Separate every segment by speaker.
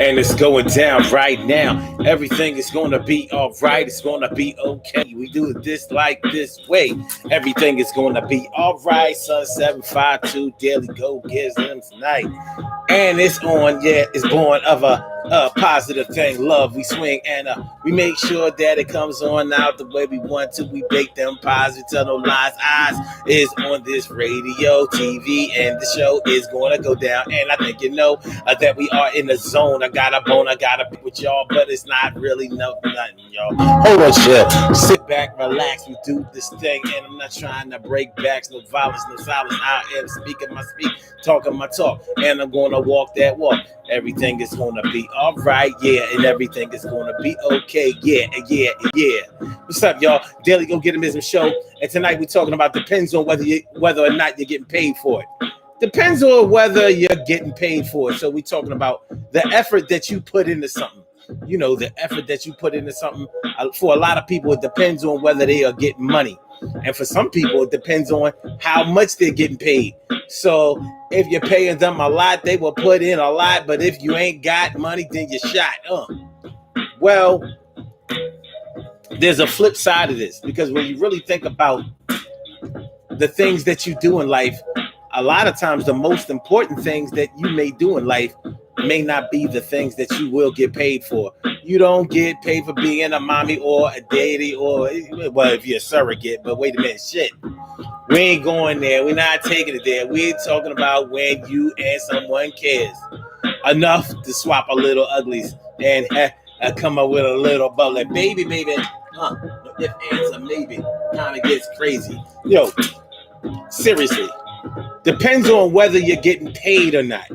Speaker 1: And it's going down right now. Everything is going to be all right. It's going to be okay. We do it this like this way. Everything is going to be all right. Sun 752 Daily Go gives them tonight. And it's on, yeah, it's born of a positive thing. Love, we swing, and we make sure that it comes on out the way we want to. We bake them pies, we tell no lies. Eyes is on this radio, TV, and the show is going to go down. And I think you know that we are in the zone. I got a bone, I got to be with y'all, but it's not really nothing, y'all. Hold on, chill. Sit back, relax, we do this thing, and I'm not trying to break backs, no violence, no silence. I am speaking my speak, talking my talk, and I'm going to walk that walk. Everything is going to be all right, yeah, and everything is going to be okay, yeah. What's up, y'all? Daily Go Get 'Em show, and tonight we're talking about depends on whether or not you're getting paid for it. Depends on whether you're getting paid for it. So we're talking about the effort that you put into something. You know, the effort that you put into something. For a lot of people, it depends on whether they are getting money. And for some people, it depends on how much they're getting paid. So if you're paying them a lot, they will put in a lot. But if you ain't got money, then you're shot. Well, there's a flip side of this, because when you really think about the things that you do in life, a lot of times the most important things that you may do in life may not be the things that you will get paid for. You don't get paid for being a mommy or a daddy, or, well, if you're a surrogate, but wait a minute, shit. We ain't going there. We're not taking it there. We're talking about when you and someone cares enough to swap a little uglies and come up with a little bubbly. Baby. If answer maybe kind of gets crazy. Yo, seriously. Depends on whether you're getting paid or not.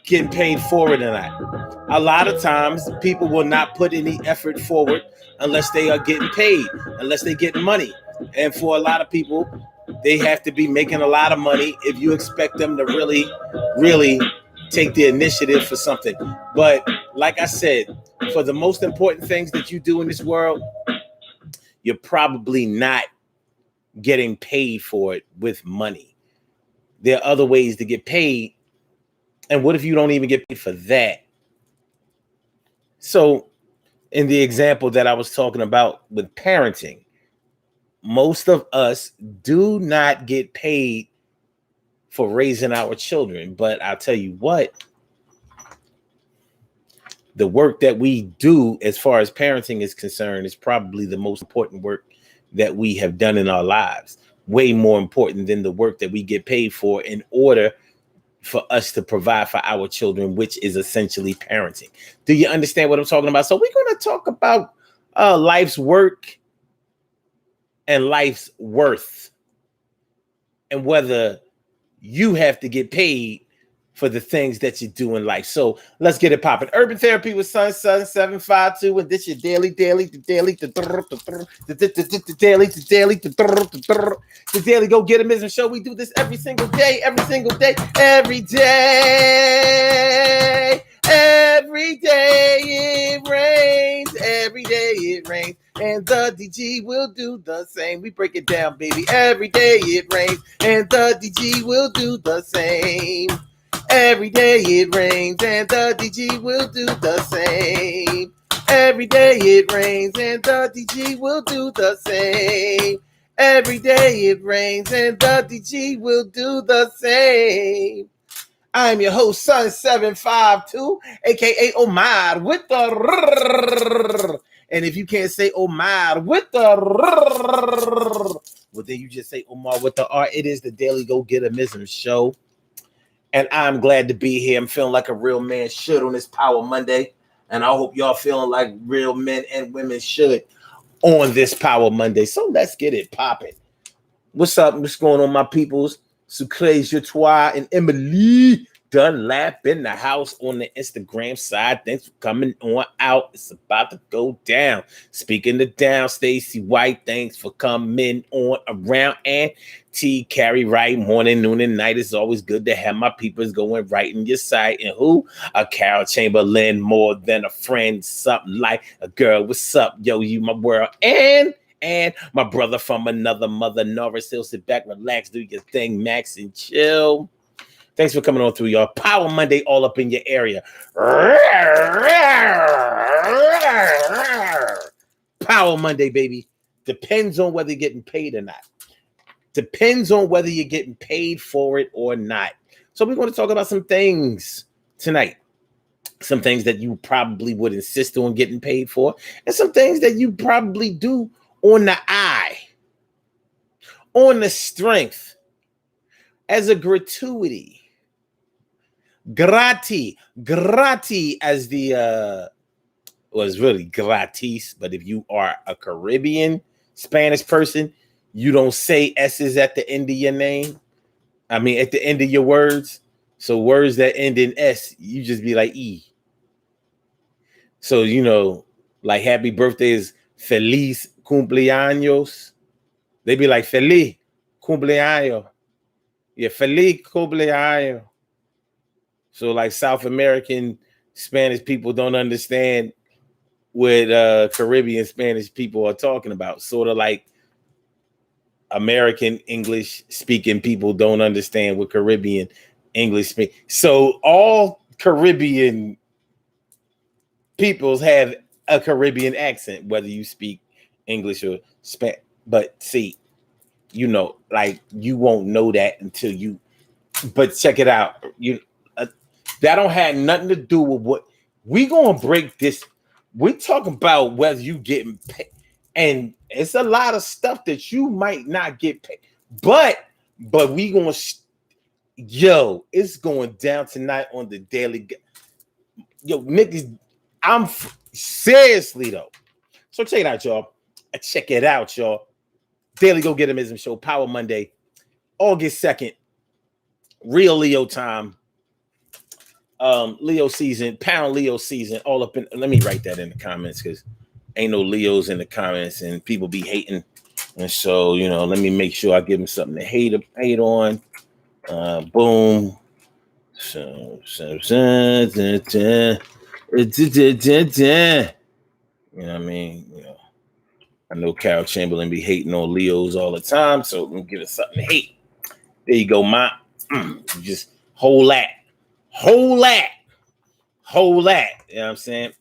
Speaker 1: Getting paid for it or not. A lot of times people will not put any effort forward unless they are getting paid, unless they get money. And for a lot of people, they have to be making a lot of money if you expect them to really, really take the initiative for something. But like I said, for the most important things that you do in this world, you're probably not getting paid for it with money. There are other ways to get paid. And what if you don't even get paid for that? So in the example that I was talking about with parenting, most of us do not get paid for raising our children. But I'll tell you what, the work that we do as far as parenting is concerned is probably the most important work that we have done in our lives. Way more important than the work that we get paid for in order for us to provide for our children, which is essentially parenting. Do you understand what I'm talking about? So we're going to talk about life's work and life's worth, and whether you have to get paid for the things that you do in life. So let's get it popping. Urban Therapy with Sun 752, and this your daily, the daily Go Get 'Em show. We do this every single day, every day it rains, every day it rains, and the DG will do the same. We break it down, baby. Every day it rains, and the DG will do the same. Every day it rains, and the DG will do the same. Every day it rains, and the DG will do the same. Every day it rains, and the DG will do the same. I'm your host, Sun 752, aka Omar with the. And if you can't say Omar with the, well, then you just say Omar with the R. It is the Daily Go Get 'Em show. And I'm glad to be here. I'm feeling like a real man should on this Power Monday. And I hope y'all feeling like real men and women should on this Power Monday. So let's get it popping. What's up? What's going on, my peoples? Sucré Jotois and Emily Dunlap in the house on the Instagram side. Thanks for coming on out. It's about to go down. Speaking of down, Stacy White, thanks for coming on around. And T Carry right, morning, noon, and night. It's always good to have my peoples going right in your side. And who? A Carol Chamberlain, more than a friend, something like a girl. What's up, yo? You my world. And my brother from another mother, Norris Hill. Sit back, relax, do your thing, Max, and chill. Thanks for coming on through, y'all. Power Monday all up in your area. Power Monday, baby. Depends on whether you're getting paid or not. Depends on whether you're getting paid for it or not. So we're going to talk about some things tonight. Some things that you probably would insist on getting paid for, and some things that you probably do on the eye, on the strength, as a gratuity. Grati as the was really gratis, but if you are a Caribbean Spanish person, you don't say S's at the end of your name. I mean, at the end of your words. So words that end in S, you just be like E. So, you know, like happy birthday is feliz cumpleaños. They be like feliz cumpleaños. Yeah, feliz cumpleaños. So like South American Spanish people don't understand what Caribbean Spanish people are talking about. Sort of like American English speaking people don't understand what Caribbean English speak. So all Caribbean peoples have a Caribbean accent, whether you speak English or Spanish. But see, you know, like you won't know that until you. But check it out. That don't have nothing to do with what we gonna break this. We talking about whether you getting paid, and it's a lot of stuff that you might not get paid. But we gonna it's going down tonight on the Daily. Yo, niggas, seriously though. So check it out, y'all. Check it out, y'all. Daily Go Getimism Show, Power Monday, August 2nd. Real Leo time. Leo season, pound Leo season, all up in. Let me write that in the comments because ain't no Leos in the comments and people be hating. And so, you know, let me make sure I give them something to hate on. Boom. So, you know what I mean? You know, I know Carol Chamberlain be hating on Leos all the time, so let me give it something to hate. There you go, Ma. Just hold that. You know what I'm saying?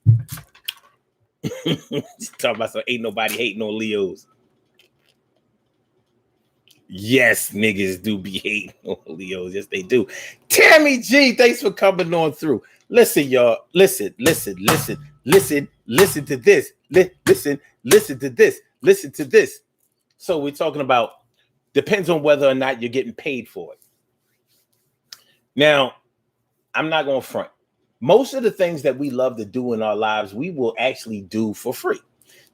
Speaker 1: Talk about some ain't nobody hating on Leos. Yes, niggas do be hating on Leos. Yes, they do. Tammy G, thanks for coming on through. Listen, y'all. Listen to this. Listen to this. So we're talking about depends on whether or not you're getting paid for it. Now, I'm not going to front. Most of the things that we love to do in our lives, we will actually do for free.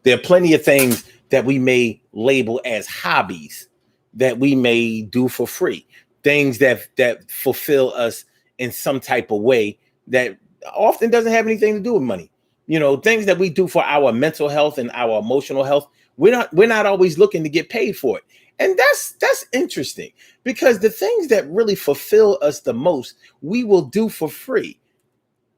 Speaker 1: There are plenty of things that we may label as hobbies that we may do for free. Things that fulfill us in some type of way that often doesn't have anything to do with money. You know, things that we do for our mental health and our emotional health. We're not always looking to get paid for it. And that's interesting because the things that really fulfill us the most, we will do for free,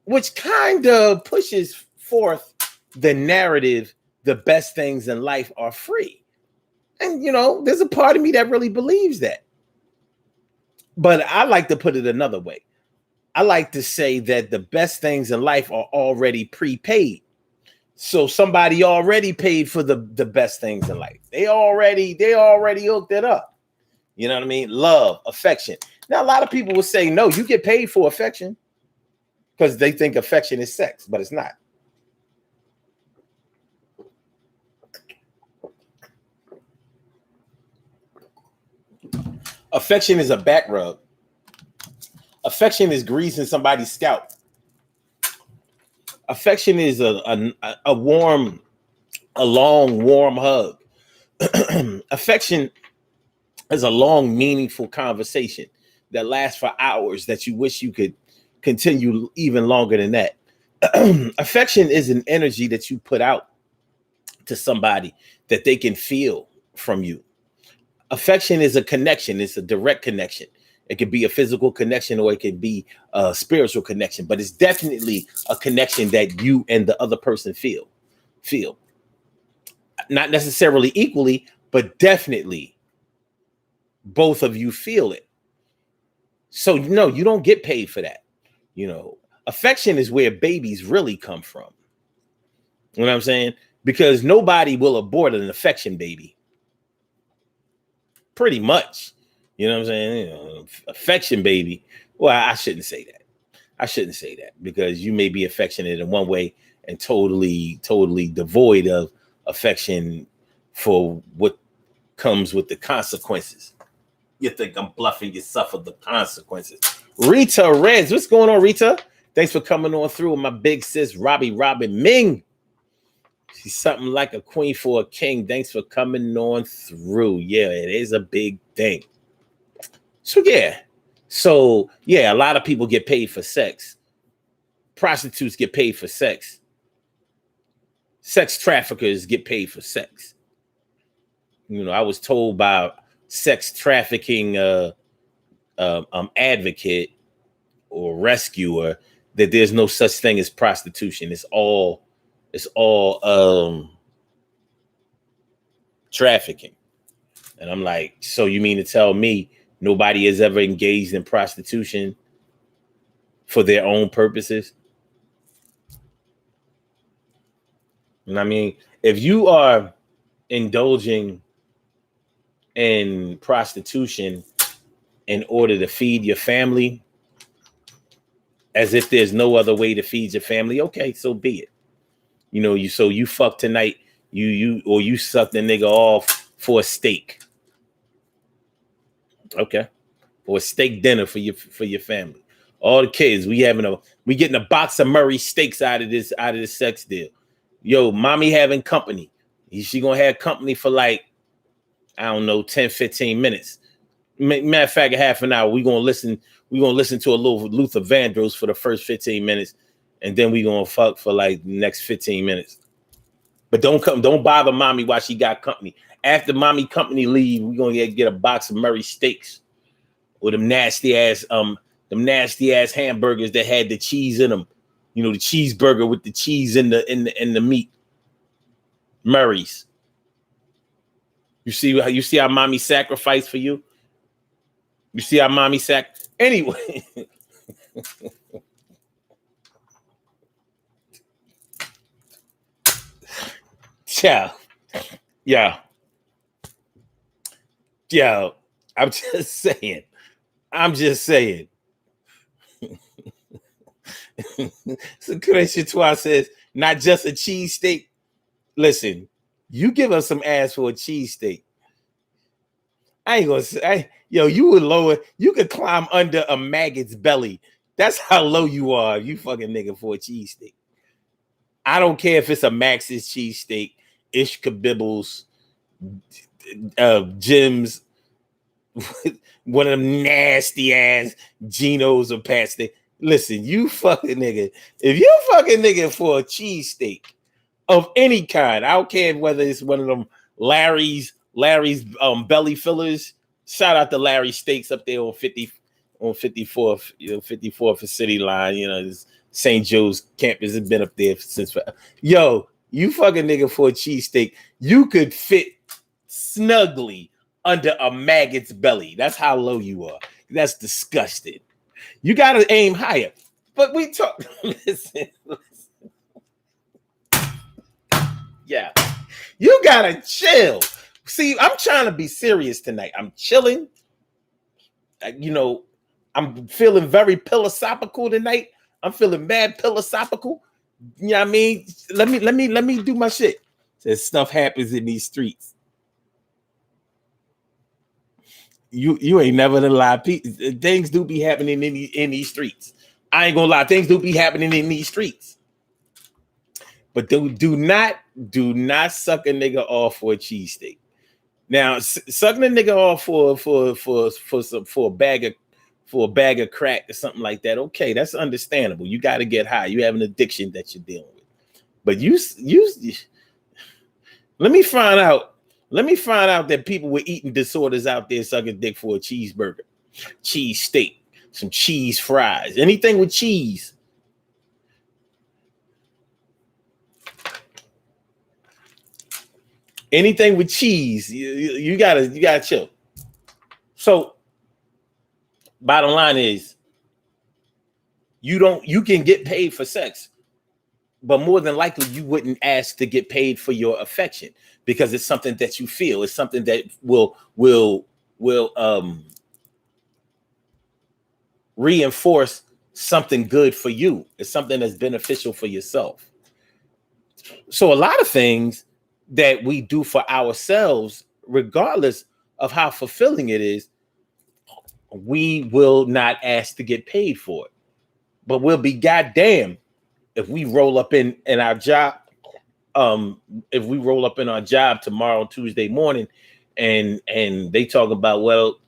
Speaker 1: which kind of pushes forth the narrative, the best things in life are free. And, you know, there's a part of me that really believes that. But I like to put it another way. I like to say that the best things in life are already prepaid. So somebody already paid for the best things in life. They already hooked it up. You know what I mean? Love, affection. Now, a lot of people will say, no, you get paid for affection because they think affection is sex, but it's not. Affection is a back rub. Affection is greasing somebody's scalp. Affection is a long, warm hug. Affection is a long, meaningful conversation that lasts for hours that you wish you could continue even longer than that. Affection is an energy that you put out to somebody that they can feel from you. Affection is a connection. It's a direct connection. It could be a physical connection or it could be a spiritual connection, but it's definitely a connection that you and the other person feel. Not necessarily equally, but definitely both of you feel it. So no, you don't get paid for that. Affection is where babies really come from. You know what I'm saying? Because nobody will abort an affection baby. Pretty much. You know what I'm saying? Affection baby. Well, I shouldn't say that. I shouldn't say that because you may be affectionate in one way and totally devoid of affection for what comes with the consequences. You think I'm bluffing, you suffer the consequences. Rita Reds, what's going on, Rita? Thanks for coming on through with my big sis, Robbie Robin Ming. She's something like a queen for a king. Thanks for coming on through. Yeah, it is a big thing. So, a lot of people get paid for sex. Prostitutes get paid for sex. Sex traffickers get paid for sex. I was told by sex trafficking advocate or rescuer that there's no such thing as prostitution. It's all trafficking. And I'm like, so you mean to tell me nobody has ever engaged in prostitution for their own purposes? And I mean, if you are indulging in prostitution in order to feed your family, as if there's no other way to feed your family, okay, so be it. You fuck tonight, you suck the nigga off for a steak. Okay. Or a steak dinner for your family. All the kids, we getting a box of Murray steaks out of this sex deal. Yo, mommy having company. She gonna have company for like, I don't know, 10, 15 minutes. Matter of fact, half an hour. We're gonna listen to a little Luther Vandross for the first 15 minutes, and then we're gonna fuck for like the next 15 minutes. But don't bother mommy while she got company. After mommy company leave, we're gonna get a box of Murray steaks or them nasty ass hamburgers that had the cheese in them. The cheeseburger with the cheese in the meat. Murray's. You see how mommy sacrificed for you? You see how mommy anyway. Yeah. I'm just saying. So Christian Twa says, not just a cheesesteak. Listen, you give us some ass for a cheesesteak. I ain't gonna say, you would lower, you could climb under a maggot's belly. That's how low you are, you fucking nigga, for a cheesesteak. I don't care if it's a Max's cheesesteak, Ish Kabibbles, Jim's, one of them nasty ass Geno's or pasta. Listen, you fucking nigga. If you fucking nigga for a cheesesteak of any kind, I don't care whether it's one of them Larry's belly fillers. Shout out to Larry Steaks up there on 54th, 54th and City Line. This St. Joe's campus has been up there since. Yo, you fucking nigga for a cheesesteak, you could fit snugly under a maggot's belly. That's how low you are. That's disgusting. You gotta aim higher. But we talk. Listen. Yeah. You gotta chill. See, I'm trying to be serious tonight. I'm chilling. I'm feeling very philosophical tonight. I'm feeling mad philosophical. You know what I mean? Let me do my shit. Says stuff happens in these streets. You ain't never gonna lie. Things do be happening in these streets. I ain't gonna lie. Things do be happening in these streets. But do not suck a nigga off for a cheesesteak. Now, sucking a nigga off for a bag of crack or something like that. Okay, that's understandable. You got to get high. You have an addiction that you're dealing with. But you let me find out that people with eating disorders out there sucking dick for a cheeseburger, cheese steak, some cheese fries, anything with cheese. Anything with cheese, you gotta chill. So bottom line is you can get paid for sex, but more than likely you wouldn't ask to get paid for your affection because it's something that you feel. It's something that will reinforce something good for you. It's something that's beneficial for yourself. So a lot of things that we do for ourselves, regardless of how fulfilling it is, we will not ask to get paid for it. But we'll be goddamn if we roll up in our job. If we roll up in our job tomorrow, Tuesday morning, and they talk about, well,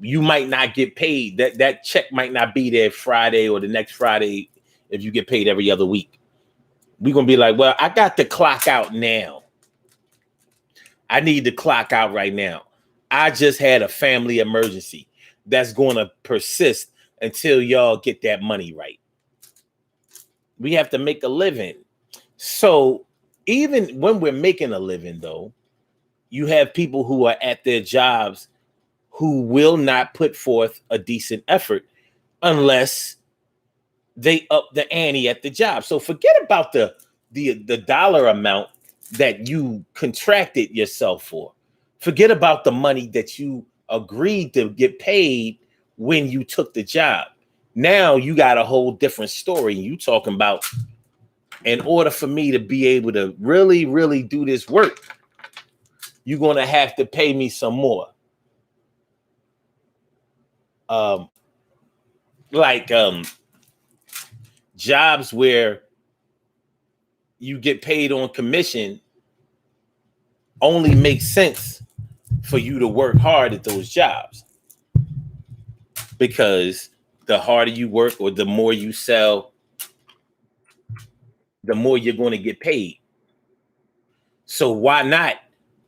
Speaker 1: you might not get paid. That check might not be there Friday or the next Friday if you get paid every other week. We're gonna be like, well, I got to clock out now. I need to clock out right now. I just had a family emergency that's gonna persist until y'all get that money right. We have to make a living. So even when we're making a living, though, you have people who are at their jobs who will not put forth a decent effort unless they up the ante at the job. So forget about the dollar amount that you contracted yourself for. Forget about the money that you agreed to get paid when you took the job. Now you got a whole different story. You talking about, in order for me to be able to really, really do this work, you're going to have to pay me some more. Jobs where you get paid on commission only makes sense for you to work hard at those jobs, because the harder you work or the more you sell, the more you're going to get paid. So why not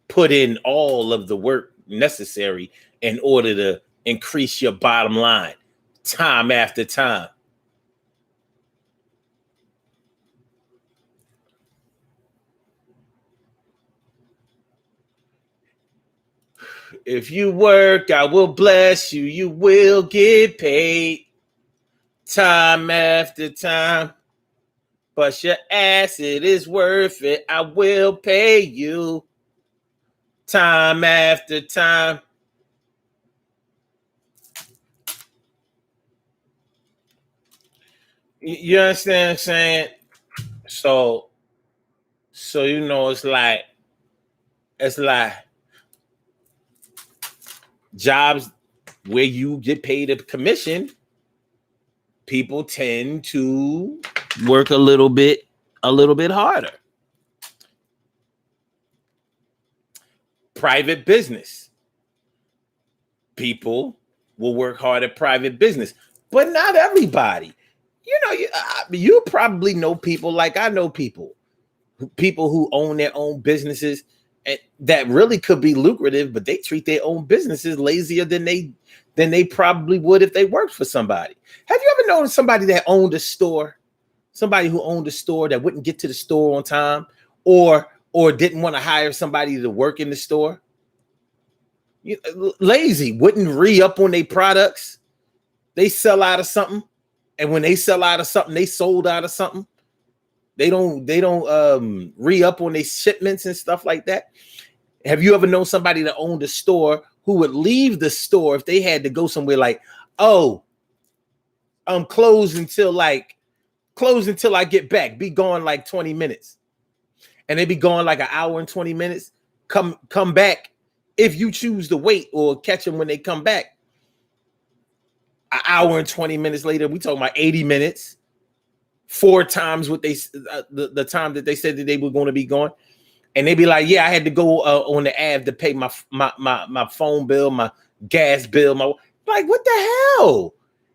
Speaker 1: put in all of the work necessary in order to increase your bottom line time after time? If you work, I will bless you. You will get paid time after time. Bust your ass, it is worth it. I will pay you time after time. You understand what I'm saying? So you know, it's like jobs where you get paid a commission, people tend to work a little bit harder. Private business, people will work hard at private business, but not everybody. You know, you probably know people like I know people who own their own businesses and that really could be lucrative, but they treat their own businesses lazier than they probably would if they worked for somebody. Have you ever known somebody that owned a store? Somebody who owned a store that wouldn't get to the store on time, or didn't want to hire somebody to work in the store? Lazy, wouldn't re-up on their products. They sell out of something, and when they sell out of something, they sold out of something. They don't re-up on their shipments and stuff like that. Have you ever known somebody that owned a store who would leave the store if they had to go somewhere, like, oh, I'm closed until I get back, be gone like 20 minutes. And they be gone like an hour and 20 minutes. Come back if you choose to wait or catch them when they come back. An hour and 20 minutes later, we talking about 80 minutes. 4 times what they the time that they said that they were going to be gone. And they be like, yeah, I had to go on the Ave to pay my phone bill, my gas bill, like, what the hell?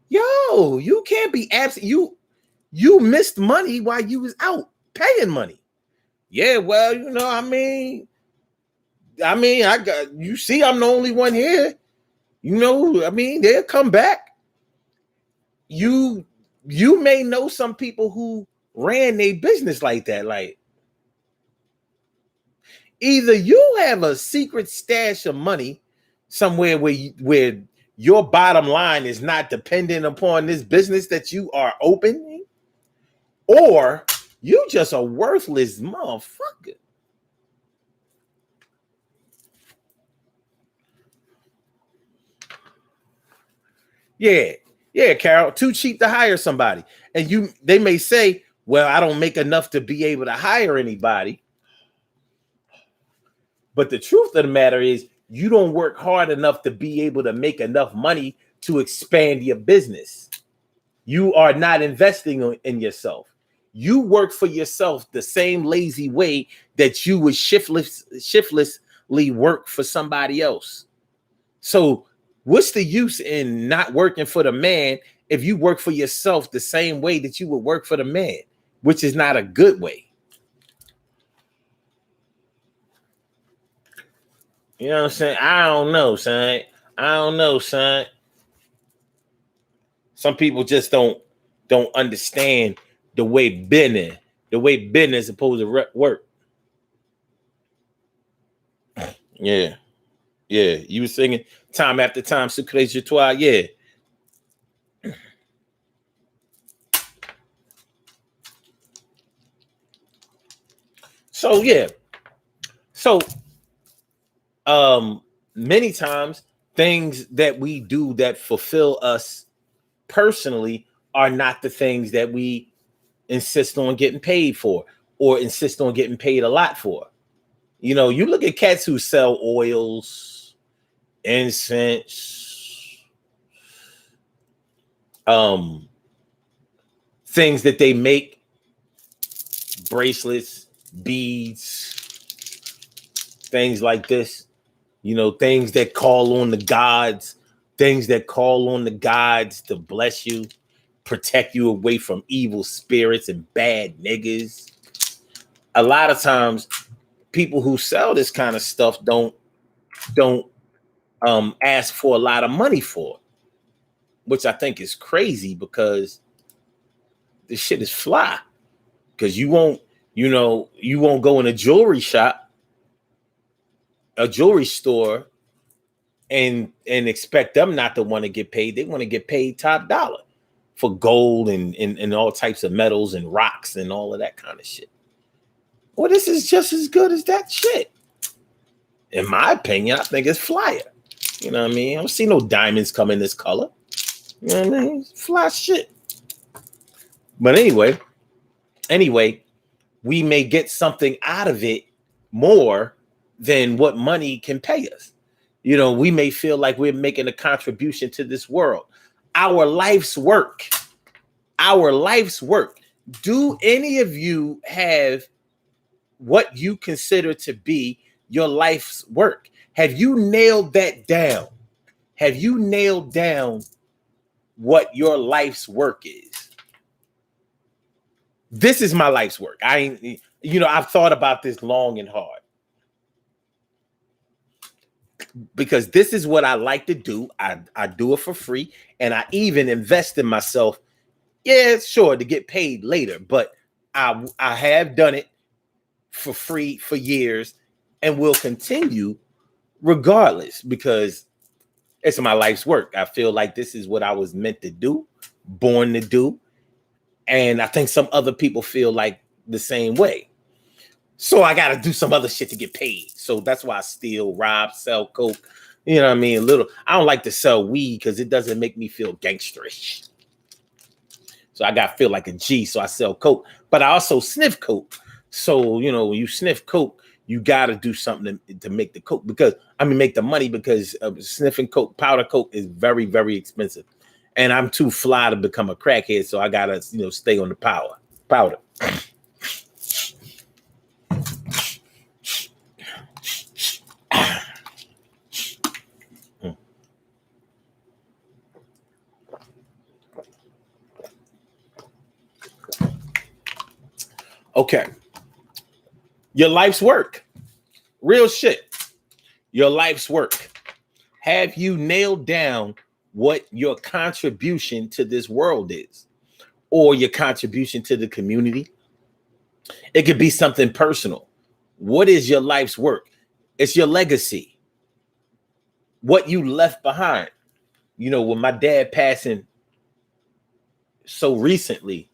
Speaker 1: Yo, you can't be absent. You missed money while you was out paying money. Yeah, well, you know, I mean, I got, you see, I'm the only one here. You know, I mean, they'll come back. You may know some people who ran their business like that. Like, either you have a secret stash of money somewhere where your bottom line is not dependent upon this business that you are opening, or you just a worthless motherfucker. Yeah, Carol, too cheap to hire somebody. And they may say, well, I don't make enough to be able to hire anybody. But the truth of the matter is, you don't work hard enough to be able to make enough money to expand your business. You are not investing in yourself. You work for yourself the same lazy way that you would shiftlessly work for somebody else. So what's the use in not working for the man if you work for yourself the same way that you would work for the man, which is not a good way? You know what I'm saying? I don't know, son. Some people just don't understand the way business is supposed to work. Yeah. You were singing time after time, Sucré je toi. Yeah. So many times things that we do that fulfill us personally are not the things that we insist on getting paid for or insist on getting paid a lot for. You know, you look at cats who sell oils, incense, things that they make, bracelets, beads, things like this. You know, things that call on the gods, to bless you, protect you away from evil spirits and bad niggas. A lot of times, people who sell this kind of stuff don't ask for a lot of money for it, which I think is crazy because this shit is fly. Because you won't go in a jewelry store and expect them not to want to get paid. They want to get paid top dollar for gold and all types of metals and rocks and all of that kind of shit. Well, this is just as good as that shit. In my opinion, I think it's flyer. You know what I mean? I don't see no diamonds come in this color. You know what I mean? It's fly shit. But anyway, we may get something out of it more than what money can pay us. You know, we may feel like we're making a contribution to this world. Our life's work. Do any of you have what you consider to be your life's work? Have you nailed that down? Have you nailed down what your life's work is? This is my life's work. I've thought about this long and hard. Because this is what I like to do. I do it for free, and I even invest in myself. Yeah, sure, to get paid later, but I have done it for free for years and will continue regardless because it's my life's work. I feel like this is what I was meant to do, born to do, and I think some other people feel like the same way. So I got to do some other shit to get paid. So that's why I steal, rob, sell coke. You know what I mean? I don't like to sell weed because it doesn't make me feel gangsterish. So I got to feel like a G. So I sell coke, but I also sniff coke. So, you know, when you sniff coke, you got to do something to make the coke make the money because sniffing coke, powder coke is very, very expensive. And I'm too fly to become a crackhead. So I got to, stay on the powder. Okay. Your life's work. Real shit. Your life's work. Have you nailed down what your contribution to this world is? Or your contribution to the community? It could be something personal. What is your life's work? It's your legacy. What you left behind. with my dad passing so recently,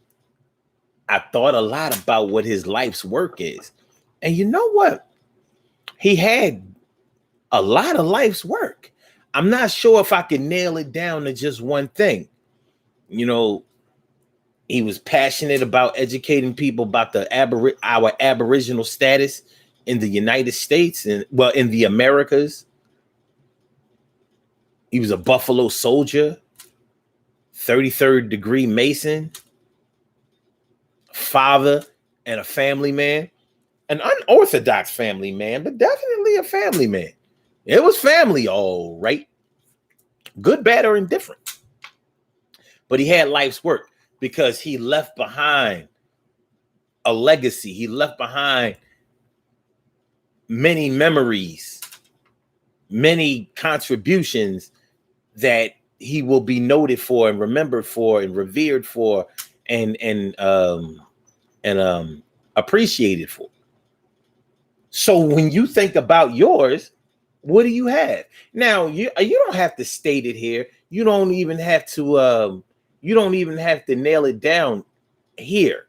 Speaker 1: I thought a lot about what his life's work is. And you know what? He had a lot of life's work. I'm not sure if I can nail it down to just one thing. He was passionate about educating people about our Aboriginal status in the United States and in the Americas. He was a Buffalo Soldier, 33rd degree Mason, father and a family man, an unorthodox family man, but definitely a family man. It was family, all right. Good, bad, or indifferent. But he had life's work because he left behind a legacy. He left behind many memories, many contributions that he will be noted for and remembered for and revered for and appreciated for. So when you think about yours, what do you have? Now, you don't have to state it here. You don't even have to nail it down here.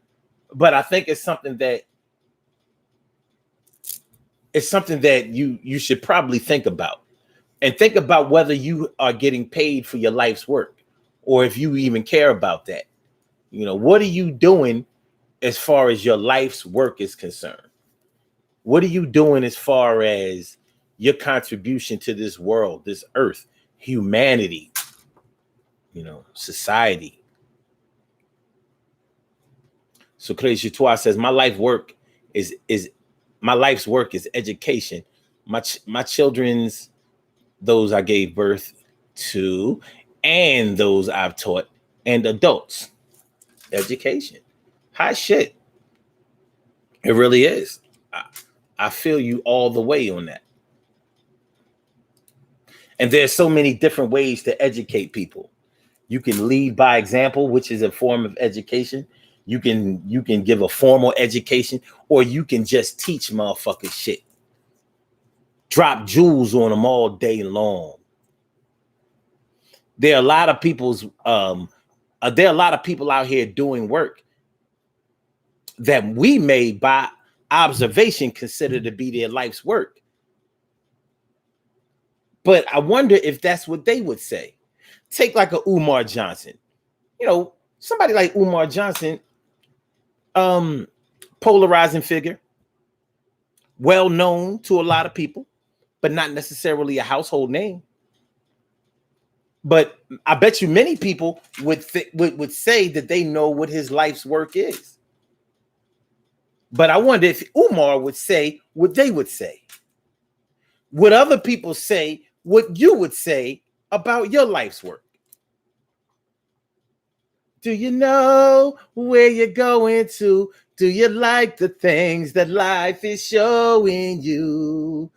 Speaker 1: But I think it's something that you should probably think about. And think about whether you are getting paid for your life's work or if you even care about that. What are you doing as far as your life's work is concerned? What are you doing as far as your contribution to this world, this earth, humanity, society? So Crazy Toi says, my life's work is education. My children's, those I gave birth to, and those I've taught, and adults. Education. Hot shit. It really is. I feel you all the way on that. And there's so many different ways to educate people. You can lead by example, which is a form of education. You can give a formal education, or you can just teach motherfuckers shit. Drop jewels on them all day long. There are a lot of people out here doing work that we may, by observation, consider to be their life's work. But I wonder if that's what they would say. Take like a Umar Johnson. Somebody like Umar Johnson, polarizing figure, well known to a lot of people, but not necessarily a household name. But I bet you many people would say that they know what his life's work is. But I wonder if Umar would say what they would say. Would other people say what you would say about your life's work? Do you know where you're going to? Do you like the things that life is showing you?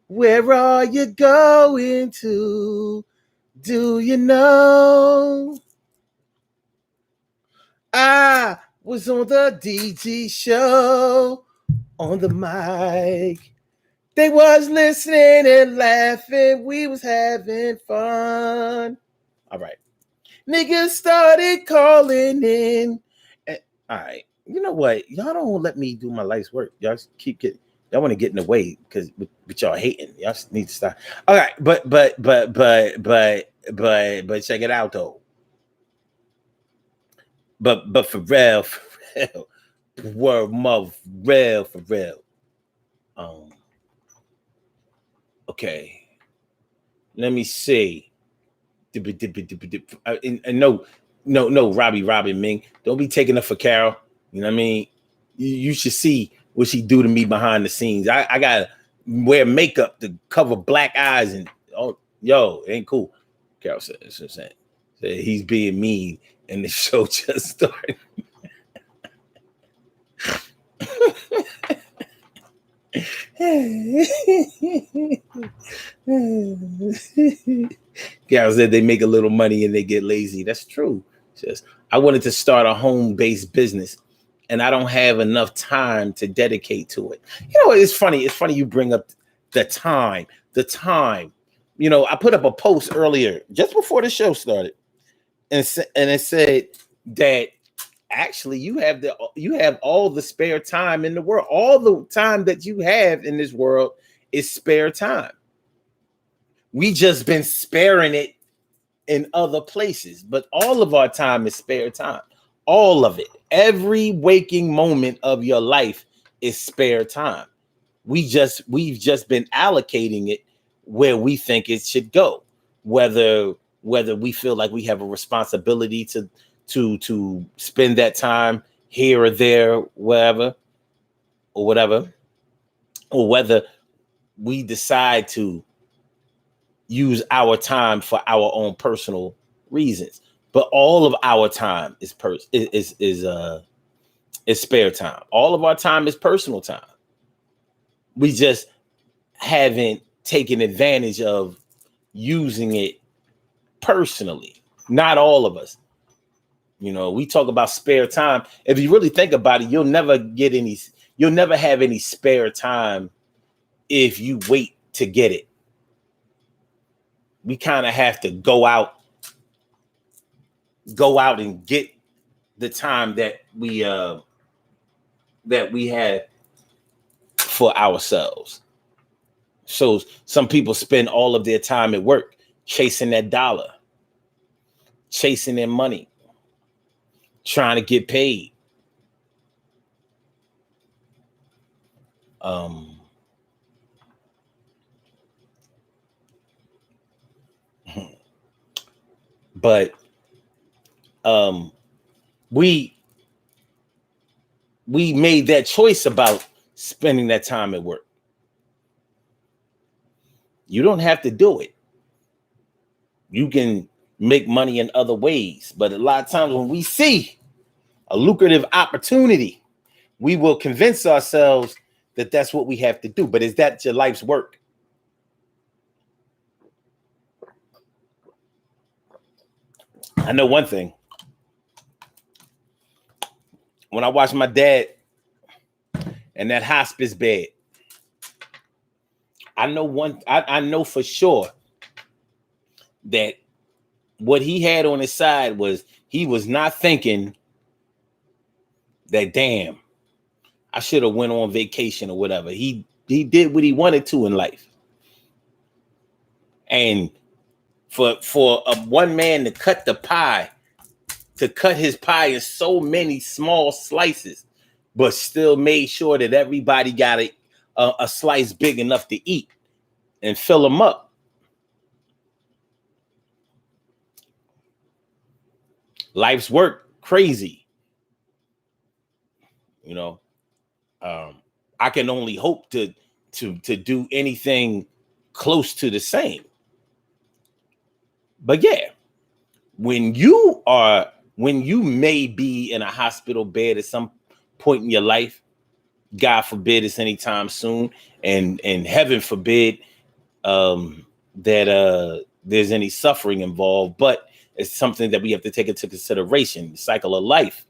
Speaker 1: Where are you going to? Do you know? I was on the DG show on the mic. They was listening and laughing. We was having fun. All right. Niggas started calling in. All right. You know what? Y'all don't let me do my life's work. Y'all want to get in the way because but y'all hating. Y'all need to stop. All right, but check it out though. But for real, for real. Okay. Let me see. And no, Robbie Ming. Don't be taking it for Carol. You know what I mean? You should see what she do to me behind the scenes. I gotta wear makeup to cover black eyes and it ain't cool. Carol said he's being mean and the show just started. Carol said they make a little money and they get lazy. That's true. Says I wanted to start a home-based business and I don't have enough time to dedicate to it. It's funny. It's funny you bring up the time. I put up a post earlier, just before the show started, and it said that actually you have all the spare time in the world. All the time that you have in this world is spare time. We just been sparing it in other places, but all of our time is spare time. All of it. Every waking moment of your life is spare time. We've just been allocating it where we think it should go, whether we feel like we have a responsibility to spend that time here or there, wherever or whatever, or whether we decide to use our time for our own personal reasons. But all of our time is spare time. All of our time is personal time. We just haven't taken advantage of using it personally. Not all of us. We talk about spare time. If you really think about it, you'll never have any spare time if you wait to get it. We kind of have to go out and get the time that we have for ourselves. So some people spend all of their time at work chasing that dollar, chasing their money, trying to get paid. But we made that choice about spending that time at work. You don't have to do it. You can make money in other ways. But a lot of times when we see a lucrative opportunity, we will convince ourselves that that's what we have to do. But is that your life's work? I know one thing. When I watched my dad in that hospice bed, I know for sure that what he had on his side was he was not thinking that, damn, I should have went on vacation or whatever. He did what he wanted to in life. And for one man to cut his pie in so many small slices, but still made sure that everybody got a slice big enough to eat and fill them up. Life's work, crazy. I can only hope to do anything close to the same. But yeah, when you may be in a hospital bed at some point in your life, God forbid it's anytime soon, and heaven forbid that there's any suffering involved, but it's something that we have to take into consideration, the cycle of life.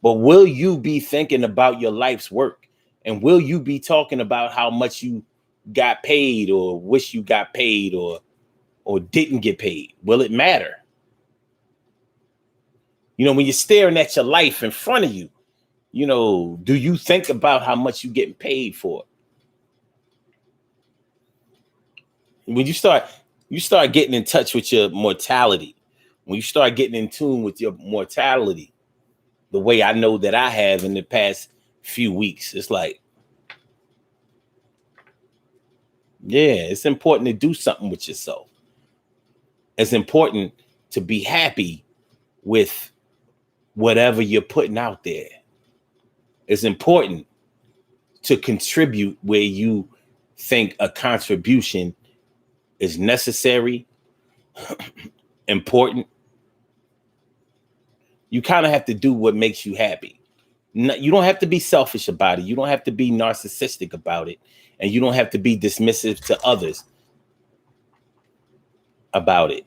Speaker 1: But will you be thinking about your life's work? And will you be talking about how much you got paid or wish you got paid or didn't get paid? Will it matter? When you're staring at your life in front of you, do you think about how much you're getting paid for? When you start getting in touch with your mortality, when you start getting in tune with your mortality, the way I know that I have in the past few weeks, it's like, yeah, it's important to do something with yourself. It's important to be happy with whatever you're putting out there. It's important to contribute where you think a contribution is necessary, important. You kind of have to do what makes you happy. You don't have to be selfish about it. You don't have to be narcissistic about it. And you don't have to be dismissive to others about it.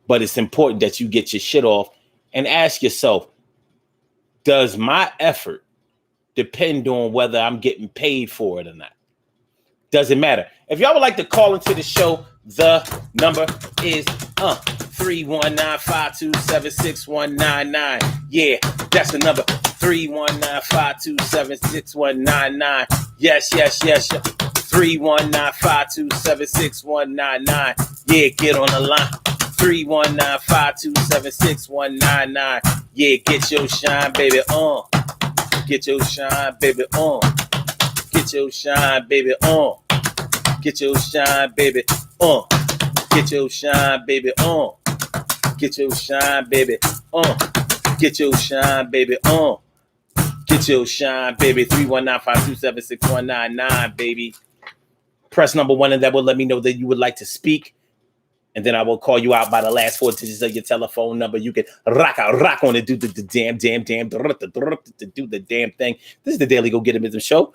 Speaker 1: But it's important that you get your shit off and ask yourself, does my effort depend on whether I'm getting paid for it or not? Doesn't matter. If y'all would like to call into the show, the number is 319-527-6199. Yeah, that's the number. 319-527-6199. Yes. 319-527-6199. Yeah, get on the line. 319-527-6199. Yeah, get your shine, baby, on. Get your shine, baby, on. Get your shine, baby, on. Get your shine, baby, on. Get your shine, baby, on. Get your shine, baby, on. Get your shine, baby, on. Get your shine, baby. 319-527-6199, baby. Press number 1, and that will let me know that you would like to speak. And then I will call you out by the last 4 digits of your telephone number. You can rock on it, do the damn, do the damn thing. This is the Daily Go Get It Business Show.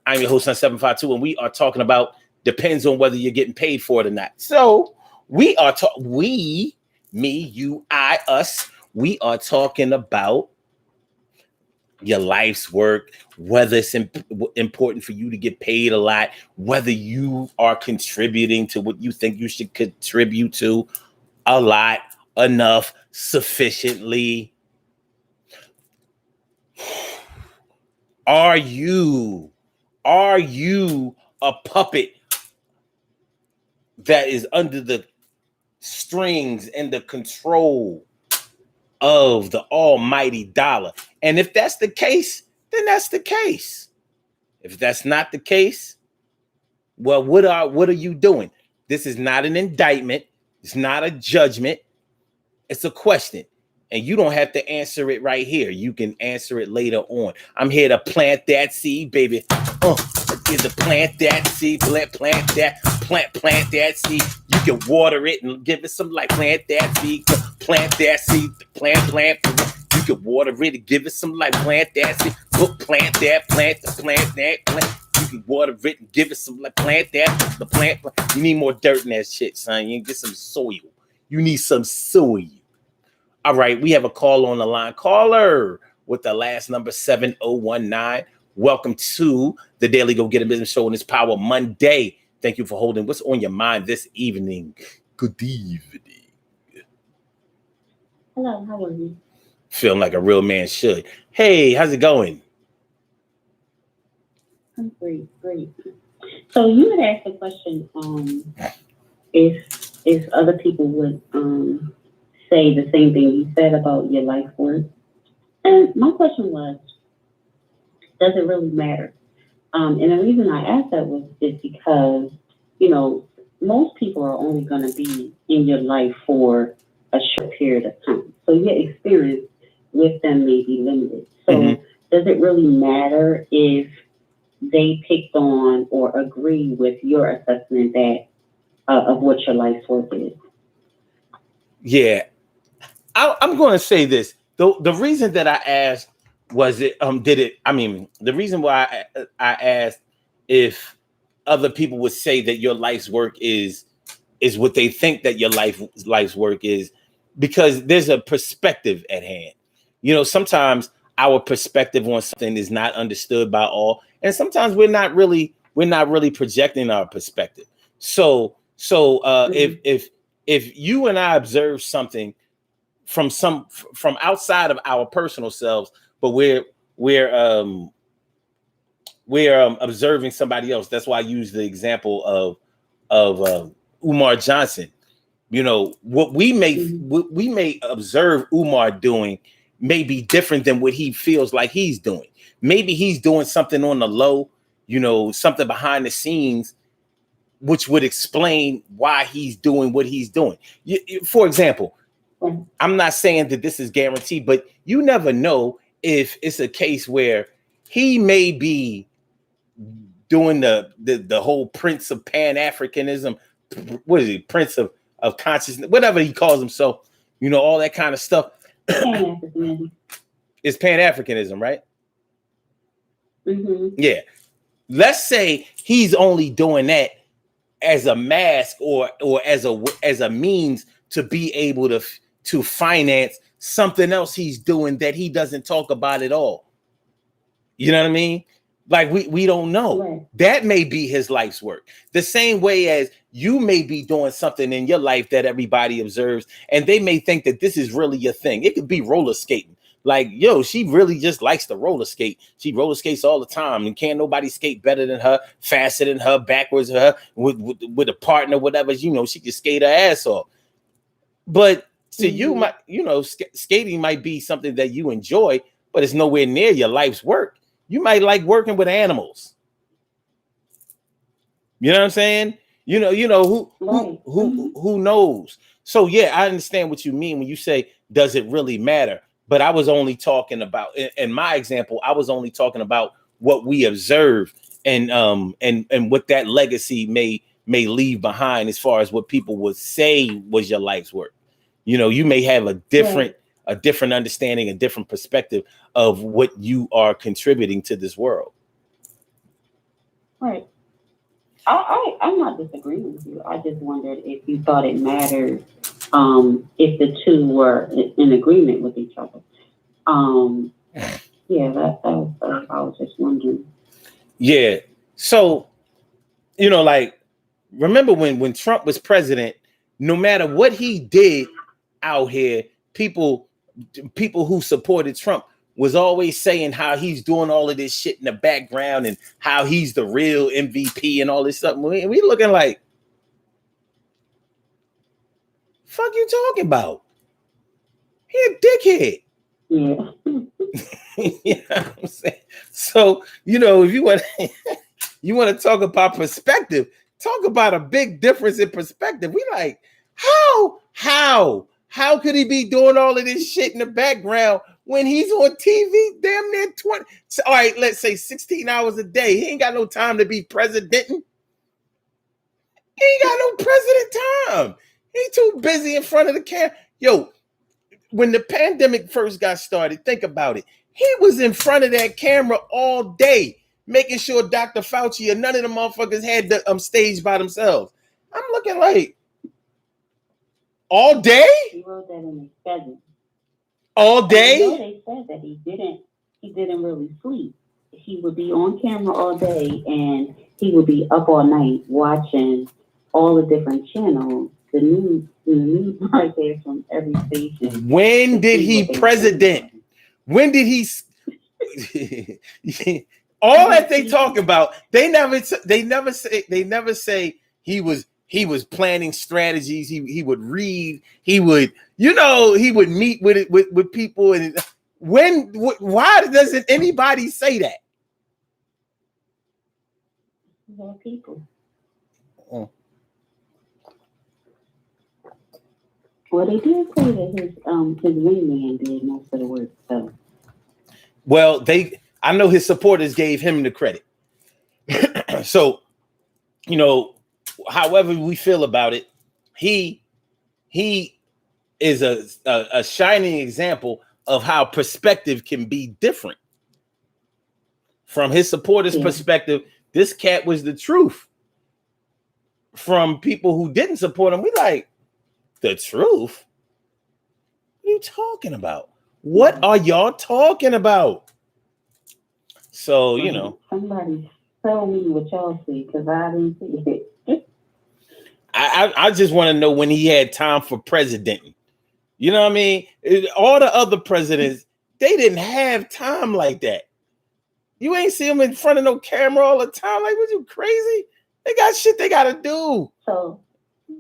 Speaker 1: I'm your host, Son 752, and we are talking about depends on whether you're getting paid for it or not. So we are me, you, I, us. We are talking about your life's work, whether it's important for you to get paid a lot, whether you are contributing to what you think you should contribute to a lot, enough, sufficiently. Are you a puppet that is under the strings and the control of the almighty dollar? And if that's the case, then that's the case. If that's not the case, well, what are you doing? This is not an indictment. It's not a judgment. It's a question. And you don't have to answer it right here. You can answer it later on. I'm here to plant that seed, baby. Is to plant that seed, plant that seed. You can water it and give it some light. Plant that seed, plant. You can water it and give it some light. Plant that seed, plant. You can water it and give it some light. Plant. You need more dirt in that shit, son. You get some soil. You need some soil. All right, we have a call on the line. Caller with the last number 7019. Welcome to the Daily Go Get a Business Show on this Power Monday. Thank you for holding. What's on your mind this evening? Good evening.
Speaker 2: Hello, how are you?
Speaker 1: Feeling like a real man should. Hey, how's it going?
Speaker 2: I'm great. So you had asked the question, if other people would say the same thing you said about your life work. And my question was, does it really matter? And the reason I asked that is because, most people are only going to be in your life for a short period of time. So your experience with them may be limited. So does it really matter if they picked on or agree with your assessment that of what your life's work is?
Speaker 1: Yeah, I'm going to say this. The reason that I asked was the reason why I asked if other people would say that your life's work is what they think that your life's work is, because there's a perspective at hand. Sometimes our perspective on something is not understood by all, and sometimes we're not really projecting our perspective. So if you and I observe something from outside of our personal selves, but we're observing somebody else. That's why I use the example of Umar Johnson. What we may observe Umar doing may be different than what he feels like he's doing. Maybe he's doing something on the low, something behind the scenes, which would explain why he's doing what he's doing. For example, I'm not saying that this is guaranteed, but you never know if it's a case where he may be doing the whole Prince of Pan-Africanism. What is he? Prince of consciousness, whatever he calls himself, all that kind of stuff. It's Pan-Africanism, right? Yeah. Let's say he's only doing that as a mask or as a means to be able to finance something else he's doing that he doesn't talk about at all. You know what I mean? Like we don't know.
Speaker 2: Right.
Speaker 1: That may be his life's work. The same way as you may be doing something in your life that everybody observes, and they may think that this is really your thing. It could be roller skating. Like, yo, she really just likes to roller skate. She roller skates all the time, and can't nobody skate better than her, faster than her, backwards than her, with a partner, whatever. You know, she can skate her ass off. But to you,
Speaker 2: Mhm.
Speaker 1: skating might be something that you enjoy, but it's nowhere near your life's work. You might like working with animals. You know what I'm saying? Who
Speaker 2: Right.
Speaker 1: who knows? So yeah, I understand what you mean when you say, does it really matter? But I was only talking about, in my example, I was only talking about what we observe, and what that legacy may leave behind, as far as what people would say was your life's work. You may have a different understanding, a different perspective of what you are contributing to this world.
Speaker 2: Right. I'm not disagreeing with you. I just wondered if you thought it mattered, if the two were in agreement with each other. Um, yeah, I was just wondering.
Speaker 1: Yeah. So, like, remember when Trump was president, no matter what he did out here, people who supported Trump was always saying how he's doing all of this shit in the background and how he's the real MVP and all this stuff. We looking like, fuck you talking about? He a dickhead.
Speaker 2: Yeah.
Speaker 1: You know what I'm saying? So, if you want to talk about perspective, talk about a big difference in perspective. We like, how could he be doing all of this shit in the background when he's on TV damn near 20? So, all right, let's say 16 hours a day. He ain't got no time to be presidenting. He ain't got no president time. He too busy in front of the camera. Yo, when the pandemic first got started, think about it. He was in front of that camera all day, making sure Dr. Fauci and none of the motherfuckers had the stage by themselves. I'm looking like, all day?
Speaker 2: He wrote that in his schedule.
Speaker 1: All day?
Speaker 2: They said that he didn't really sleep. He would be on camera all day, and he would be up all night watching all the different channels, the news broadcasts from every station.
Speaker 1: When did he president? When did he? All that they talk about, they never say he was planning strategies. He would read. He would meet with people. And why doesn't anybody say that?
Speaker 2: More people.
Speaker 1: Oh.
Speaker 2: Well, they did say that his wingman did most of the work. So.
Speaker 1: Well, I know his supporters gave him the credit. So, however we feel about it, he is a shining example of how perspective can be different. From his supporters' perspective, this cat was the truth. From people who didn't support him, we like, the truth? What are you talking about? What are y'all talking about? So,
Speaker 2: somebody tell me what y'all see, because I didn't see it.
Speaker 1: I just want to know when he had time for president. You know what I mean? All the other presidents, they didn't have time like that. You ain't see them in front of no camera all the time. Like, was you crazy? They got shit they got to do.
Speaker 2: So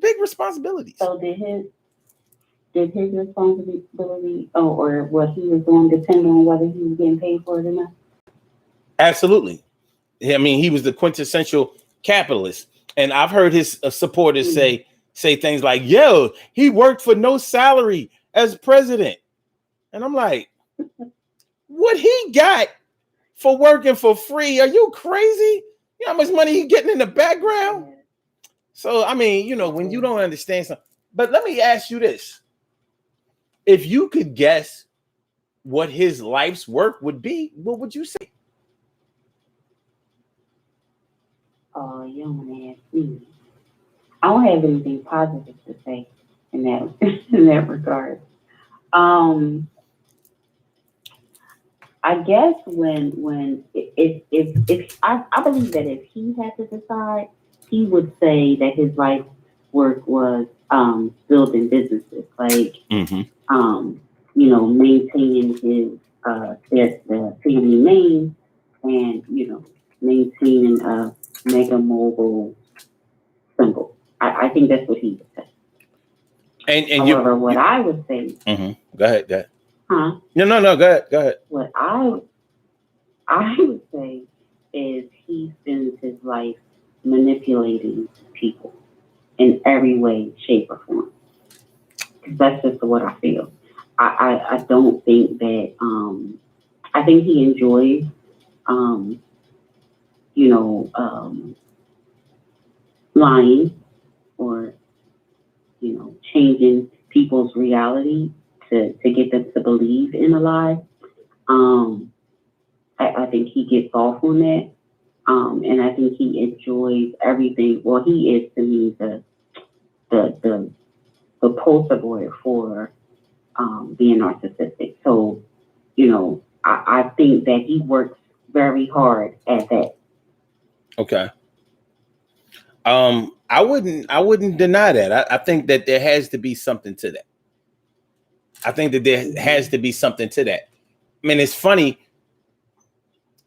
Speaker 1: big responsibilities.
Speaker 2: So did his responsibility, or what he was doing, depend on whether he was getting paid for it or not?
Speaker 1: Absolutely. I mean, he was the quintessential capitalist, and I've heard his supporters say things like, "Yo, he worked for no salary as president," and I'm like, "What he got for working for free? Are you crazy? You know how much money he getting in the background?" Yeah. So, I mean, when you don't understand something, but let me ask you this: if you could guess what his life's work would be, what would you say?
Speaker 2: Oh, you don't want to ask me. I don't have anything positive to say in that regard. I I guess when if I believe that if he had to decide, he would say that his life work was building businesses, like
Speaker 1: Mm-hmm.
Speaker 2: maintaining his the family name, and maintaining a mega mogul symbol. I think that's what he would say.
Speaker 1: And
Speaker 2: However, what I would say,
Speaker 1: mm-hmm. Go ahead. Go ahead.
Speaker 2: huh?
Speaker 1: No. Go ahead. Go ahead.
Speaker 2: What I would say is he spends his life manipulating people in every way, shape, or form. 'Cause that's just what I feel. I don't think that I think he enjoys um, you know lying, or changing people's reality to get them to believe in a lie. Um, I think he gets off on that. And I think he enjoys everything. Well, he is to me the the, the poster boy for being narcissistic. So, I think that he works very hard at that.
Speaker 1: Okay. I wouldn't deny that. I think that there has to be something to that. I think that there has
Speaker 2: Mm-hmm.
Speaker 1: to be something to that. I mean, it's funny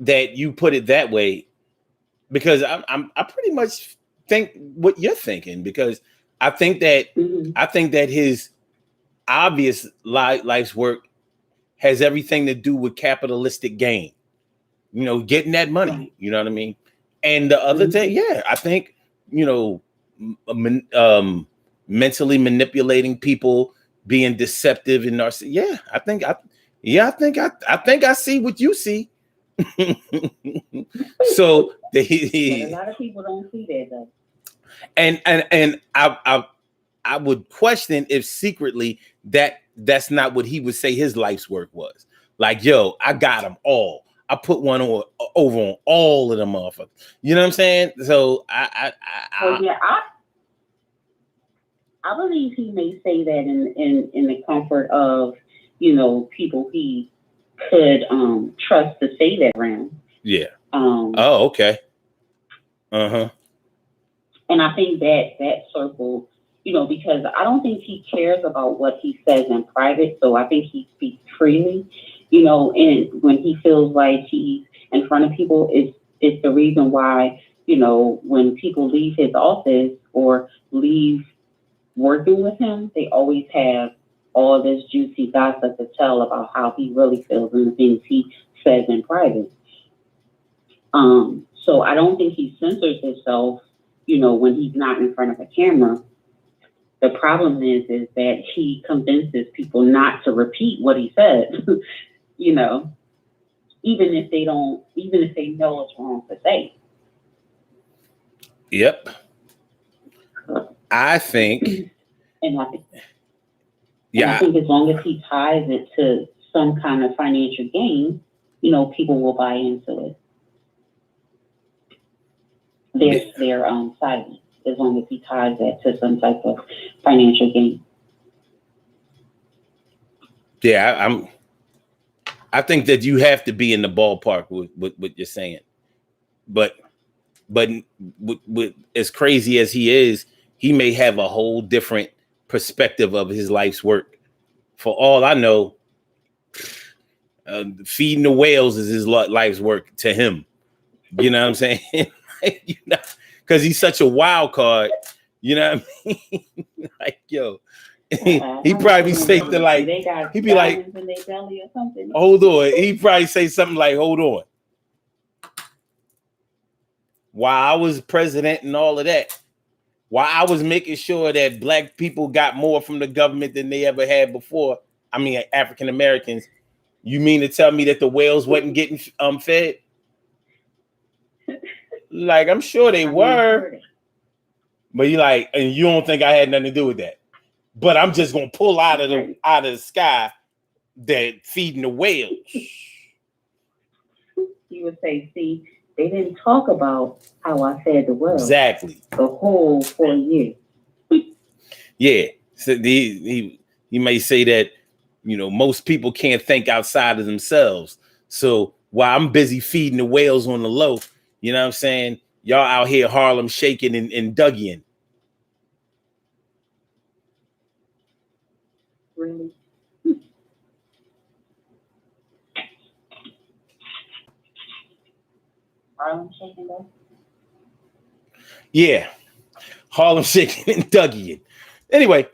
Speaker 1: that you put it that way, because I pretty much think what you're thinking, because I think that
Speaker 2: Mm-hmm.
Speaker 1: his obvious life's work has everything to do with capitalistic gain. Getting that money.
Speaker 2: Right.
Speaker 1: You know what I mean? And the other
Speaker 2: Mm-hmm.
Speaker 1: thing, yeah, I think you know, mentally manipulating people, being deceptive and narcissistic. Yeah, I think I see what you see. So
Speaker 2: But a lot of people don't see that though.
Speaker 1: and I would question if secretly that's not what he would say his life's work was. Like, yo, I got them all. I put one over on all of them motherfuckers. You know what I'm saying? So
Speaker 2: Oh yeah, I believe he may say that in the comfort of people he could trust to say that around.
Speaker 1: yeah.
Speaker 2: Um,
Speaker 1: Oh, okay. Uh-huh.
Speaker 2: and I think that circle, because I don't think he cares about what he says in private. So I think he speaks freely, and when he feels like he's in front of people, it's the reason why, when people leave his office or leave working with him, they always have all this juicy gossip to tell about how he really feels and the things he says in private. So I don't think he censors himself, when he's not in front of a camera. The problem is that he convinces people not to repeat what he said, you know, even if they know it's wrong to say.
Speaker 1: Yep. I think.
Speaker 2: And I think, and I
Speaker 1: Yeah.
Speaker 2: think as long as he ties it to some kind of financial gain, people will buy into it. Their side, as long as he ties that to some type of financial gain.
Speaker 1: Yeah. I think that you have to be in the ballpark with what you're saying, but with as crazy as he is, he may have a whole different perspective of his life's work. For all I know, feeding the whales is his life's work to him. You know what I'm saying? Because he's such a wild card. You know what I mean? Like, yo, he probably say to like,
Speaker 2: They got
Speaker 1: he'd be like,
Speaker 2: diamonds in their belly or something.
Speaker 1: hold on. He'd probably say something like, hold on. While I was president and all of that, while I was making sure that black people got more from the government than they ever had before, I mean, African Americans, you mean to tell me that the whales wasn't getting fed? Like, I'm sure they were. But you like, and you don't think I had nothing to do with that. But I'm just gonna pull out of the sky that feeding the whales.
Speaker 2: You would say, see, they didn't talk about how I fed the world.
Speaker 1: Exactly.
Speaker 2: The whole 4 years.
Speaker 1: Yeah. So he may say that, most people can't think outside of themselves. So while I'm busy feeding the whales on the low, you know what I'm saying? Y'all out here Harlem shaking and Dougieing.
Speaker 2: Really? Harlem shaking though?
Speaker 1: Yeah. Harlem shaking and Dougieing. Anyway,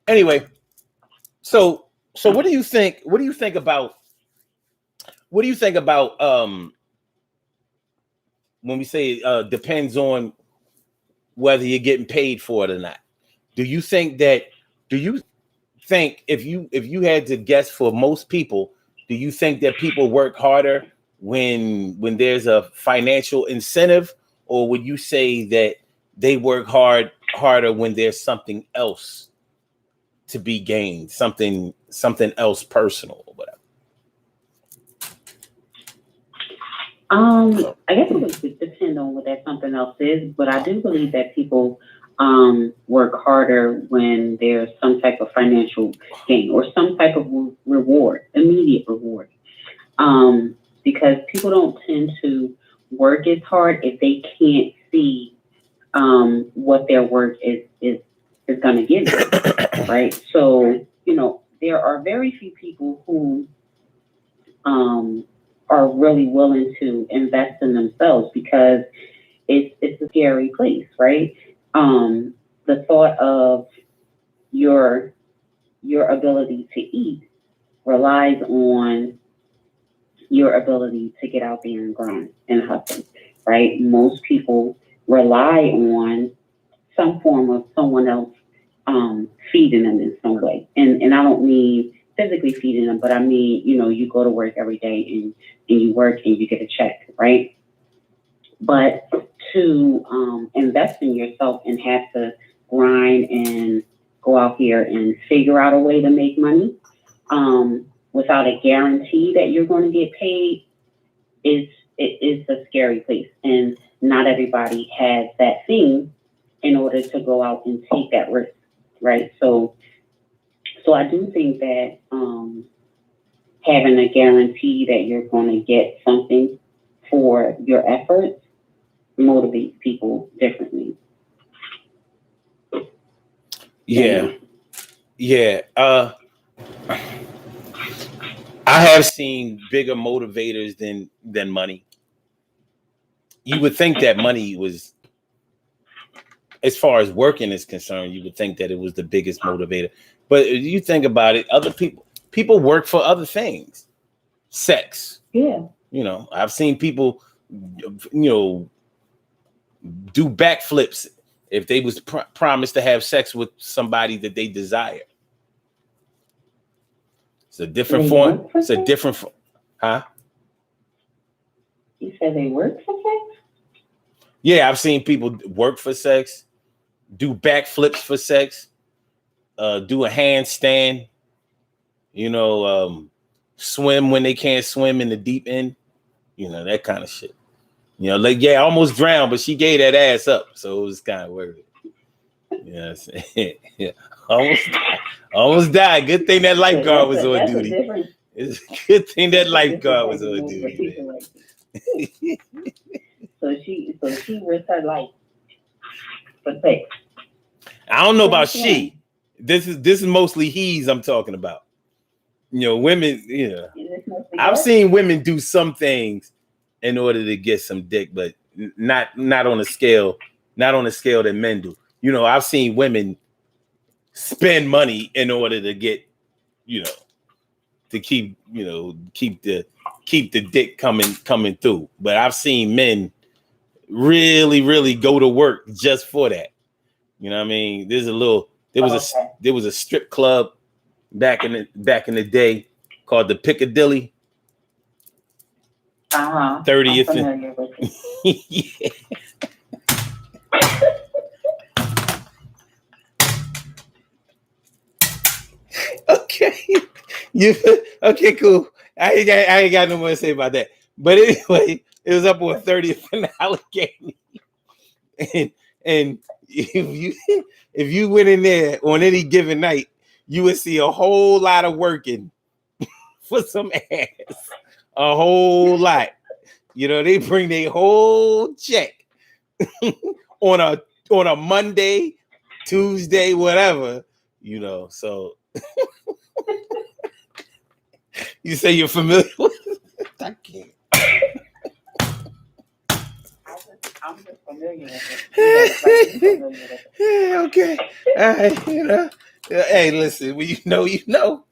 Speaker 1: anyway, so what do you think? What do you think about when we say depends on whether you're getting paid for it or not? Do you think if you had to guess for most people, do you think that people work harder when there's a financial incentive, or would you say that they work harder when there's something else to be gained, something else personal or whatever?
Speaker 2: I guess it would depend on what that something else is, but I do believe that people work harder when there's some type of financial gain or some type of reward, immediate reward. Because people don't tend to work as hard if they can't see what their work is going to give them, right? So, there are very few people who are really willing to invest in themselves because it's a scary place, right? The thought of your ability to eat relies on your ability to get out there and grind and hustle, right? Most people rely on some form of someone else feeding them in some way. And I don't mean physically feeding them, but I mean, you go to work every day and you work and you get a check, right? But to invest in yourself and have to grind and go out here and figure out a way to make money without a guarantee that you're going to get paid it is a scary place. And not everybody has that thing in order to go out and take that risk, right? So I do think that having a guarantee that you're going to get something for your efforts motivates people differently.
Speaker 1: Yeah. I have seen bigger motivators than money. You would think that money was, as far as working is concerned, you would think that it was the biggest motivator. But if you think about it, other people work for other things. Sex.
Speaker 2: Yeah.
Speaker 1: I've seen people, do backflips if they was promised to have sex with somebody that they desire. It's a different form. It's a different, huh?
Speaker 2: You said they work for sex?
Speaker 1: Yeah, I've seen people work for sex, do backflips for sex, do a handstand, swim when they can't swim in the deep end, that kind of shit. Like, yeah, I almost drowned, but she gave that ass up, so it was kind of worth it. Yeah, almost died. Good thing that lifeguard was on duty. It's a good thing that lifeguard was on duty, man.
Speaker 2: So she risked her life for sex.
Speaker 1: I don't know about she. This is mostly he's I'm talking about. Women. I've seen women do some things in order to get some dick, but not on a scale that men do. I've seen women spend money in order to get, to keep the dick coming through. But I've seen men really, really go to work just for that. You know what I mean? There was a strip club back in the day called the Piccadilly. 30th. Yeah. Okay, cool. I ain't got no more to say about that. But anyway, it was up on 30th and Allegheny. And if you went in there on any given night, you would see a whole lot of working for some ass, a whole lot. You know, they bring their whole check on a Monday, Tuesday, whatever. You know, so you say you're familiar with it? I can't.
Speaker 2: I'm just familiar with it.
Speaker 1: Okay. All right. You know. Hey, listen. When you know, you know.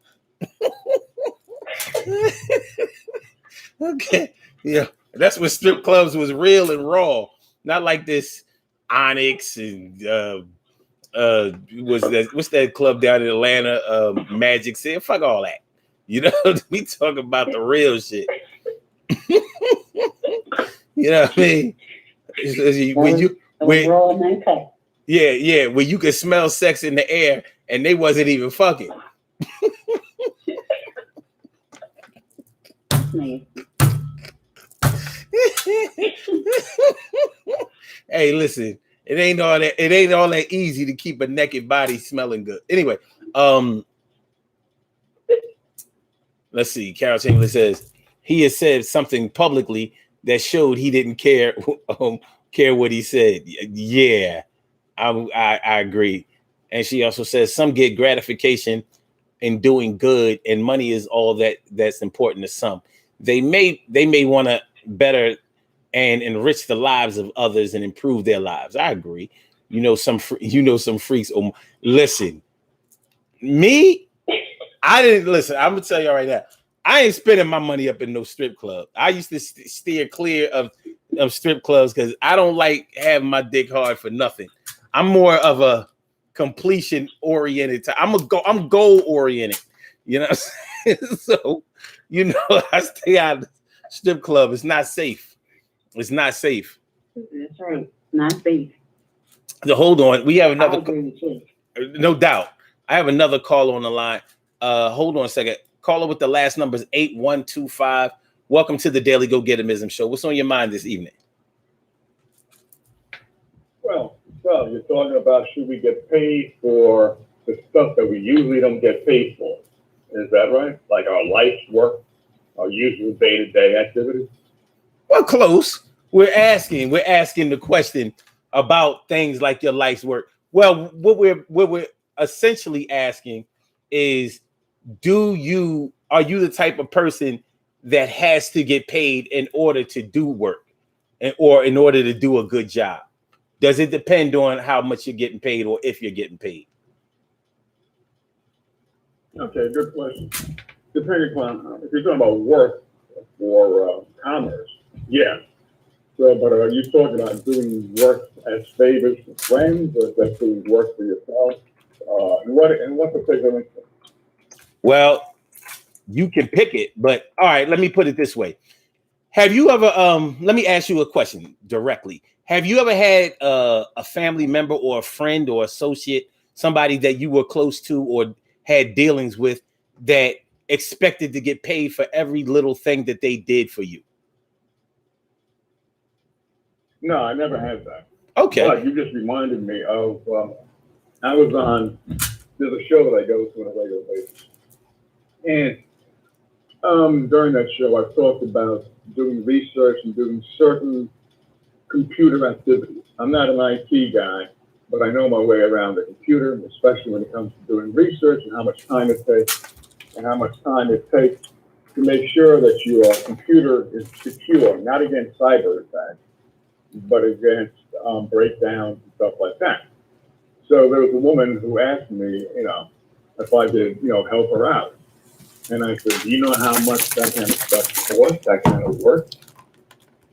Speaker 1: Okay. Yeah. That's when strip clubs was real and raw. Not like this Onyx and what's that club down in Atlanta? Magic City. Fuck all that. You know, we talk about the real shit. You know what I mean? Yeah, when you could smell sex in the air and they wasn't even fucking. Hey, listen, it ain't all that easy to keep a naked body smelling good. Anyway, let's see. Carol Chamberlain says he has said something publicly that showed he didn't care what he said. Yeah, I agree. And she also says some get gratification in doing good, and money is all that's important to some. They may want to better and enrich the lives of others and improve their lives. I agree. You know some freaks. Listen, me, I didn't listen. I'm gonna tell you right now. I ain't spending my money up in no strip club. I used to steer clear of strip clubs because I don't like having my dick hard for nothing. I'm more of a completion oriented. I'm goal oriented. You know, so you know I stay out of the strip club. It's not safe. It's not safe.
Speaker 2: That's right. Not safe.
Speaker 1: So hold on. We have another. No doubt. I have another call on the line. Hold on a second. Caller with the last number is 8125. Welcome to the Daily Go Getimism Show. What's on your mind this evening?
Speaker 3: Well, you're talking about should we get paid for the stuff that we usually don't get paid for. Is that right? Like our life's work, our usual day-to-day activities?
Speaker 1: Well, close. We're asking the question about things like your life's work. Well, what we're essentially asking is, are you the type of person that has to get paid in order to do work or in order to do a good job? Does it depend on how much you're getting paid or if you're getting paid?
Speaker 3: Okay, good question. Depending upon if you're talking about work for commerce, yeah. So, but are you talking about doing work as favors for friends, or just doing work for yourself? And what's the particular instance?
Speaker 1: Well, you can pick it, but all right, let me put it this way. Have you ever, let me ask you a question directly. Have you ever had a family member or a friend or associate, somebody that you were close to or had dealings with that expected to get paid for every little thing that they did for you?
Speaker 3: No, I never had that.
Speaker 1: Okay.
Speaker 3: But you just reminded me of, I was on, there's a show that I go to on a regular basis. And during that show, I talked about doing research and doing certain computer activities. I'm not an IT guy, but I know my way around the computer, especially when it comes to doing research and how much time it takes to make sure that your computer is secure, not against cyber attacks, but against breakdowns and stuff like that. So there was a woman who asked me, if I could, help her out. And I said, do you know how much that kind of stuff costs, that kind of work?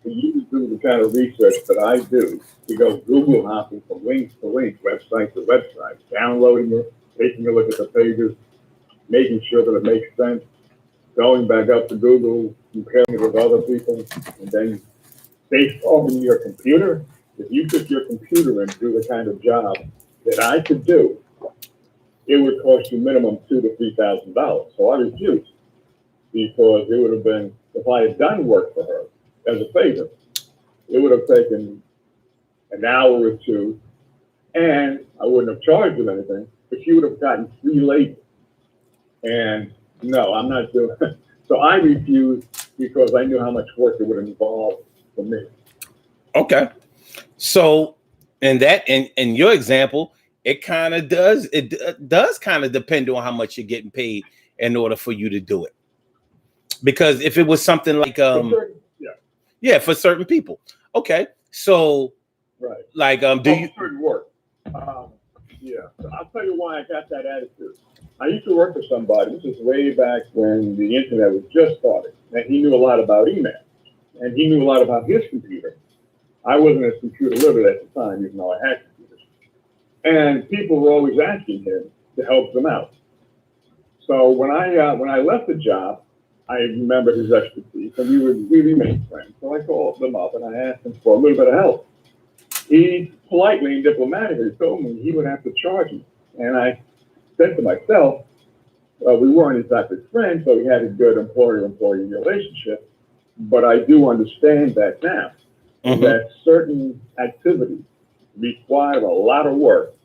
Speaker 3: So you do the kind of research that I do, to go Google hopping from link to link, website to website, downloading it, taking a look at the pages, making sure that it makes sense, going back up to Google, comparing it with other people, and then based on your computer, if you took your computer and do the kind of job that I could do, it would cost you minimum $2,000 to $3,000. So I refused, because it would have been, if I had done work for her as a favor, it would have taken an hour or two, and I wouldn't have charged her anything, but she would have gotten free labor. And no, I'm not doing So I refused because I knew how much work it would involve for me.
Speaker 1: Okay. So in your example, it kind of does kind of depend on how much you're getting paid in order for you to do it. Because if it was something like yeah, for certain people. Okay. So
Speaker 3: right.
Speaker 1: like do you
Speaker 3: certain work? Yeah. So I'll tell you why I got that attitude. I used to work for somebody. This is way back when the internet was just starting, and he knew a lot about email, and he knew a lot about his computer. I wasn't as computer literate at the time, even though I had computers. And people were always asking him to help them out. So when I left the job, I remembered his expertise, and we remained friends. So I called them up and I asked him for a little bit of help. He politely and diplomatically told me he would have to charge me, and I said to myself, we weren't exactly friends, so we had a good employer-employee relationship. But I do understand that now, that certain activities require a lot of work.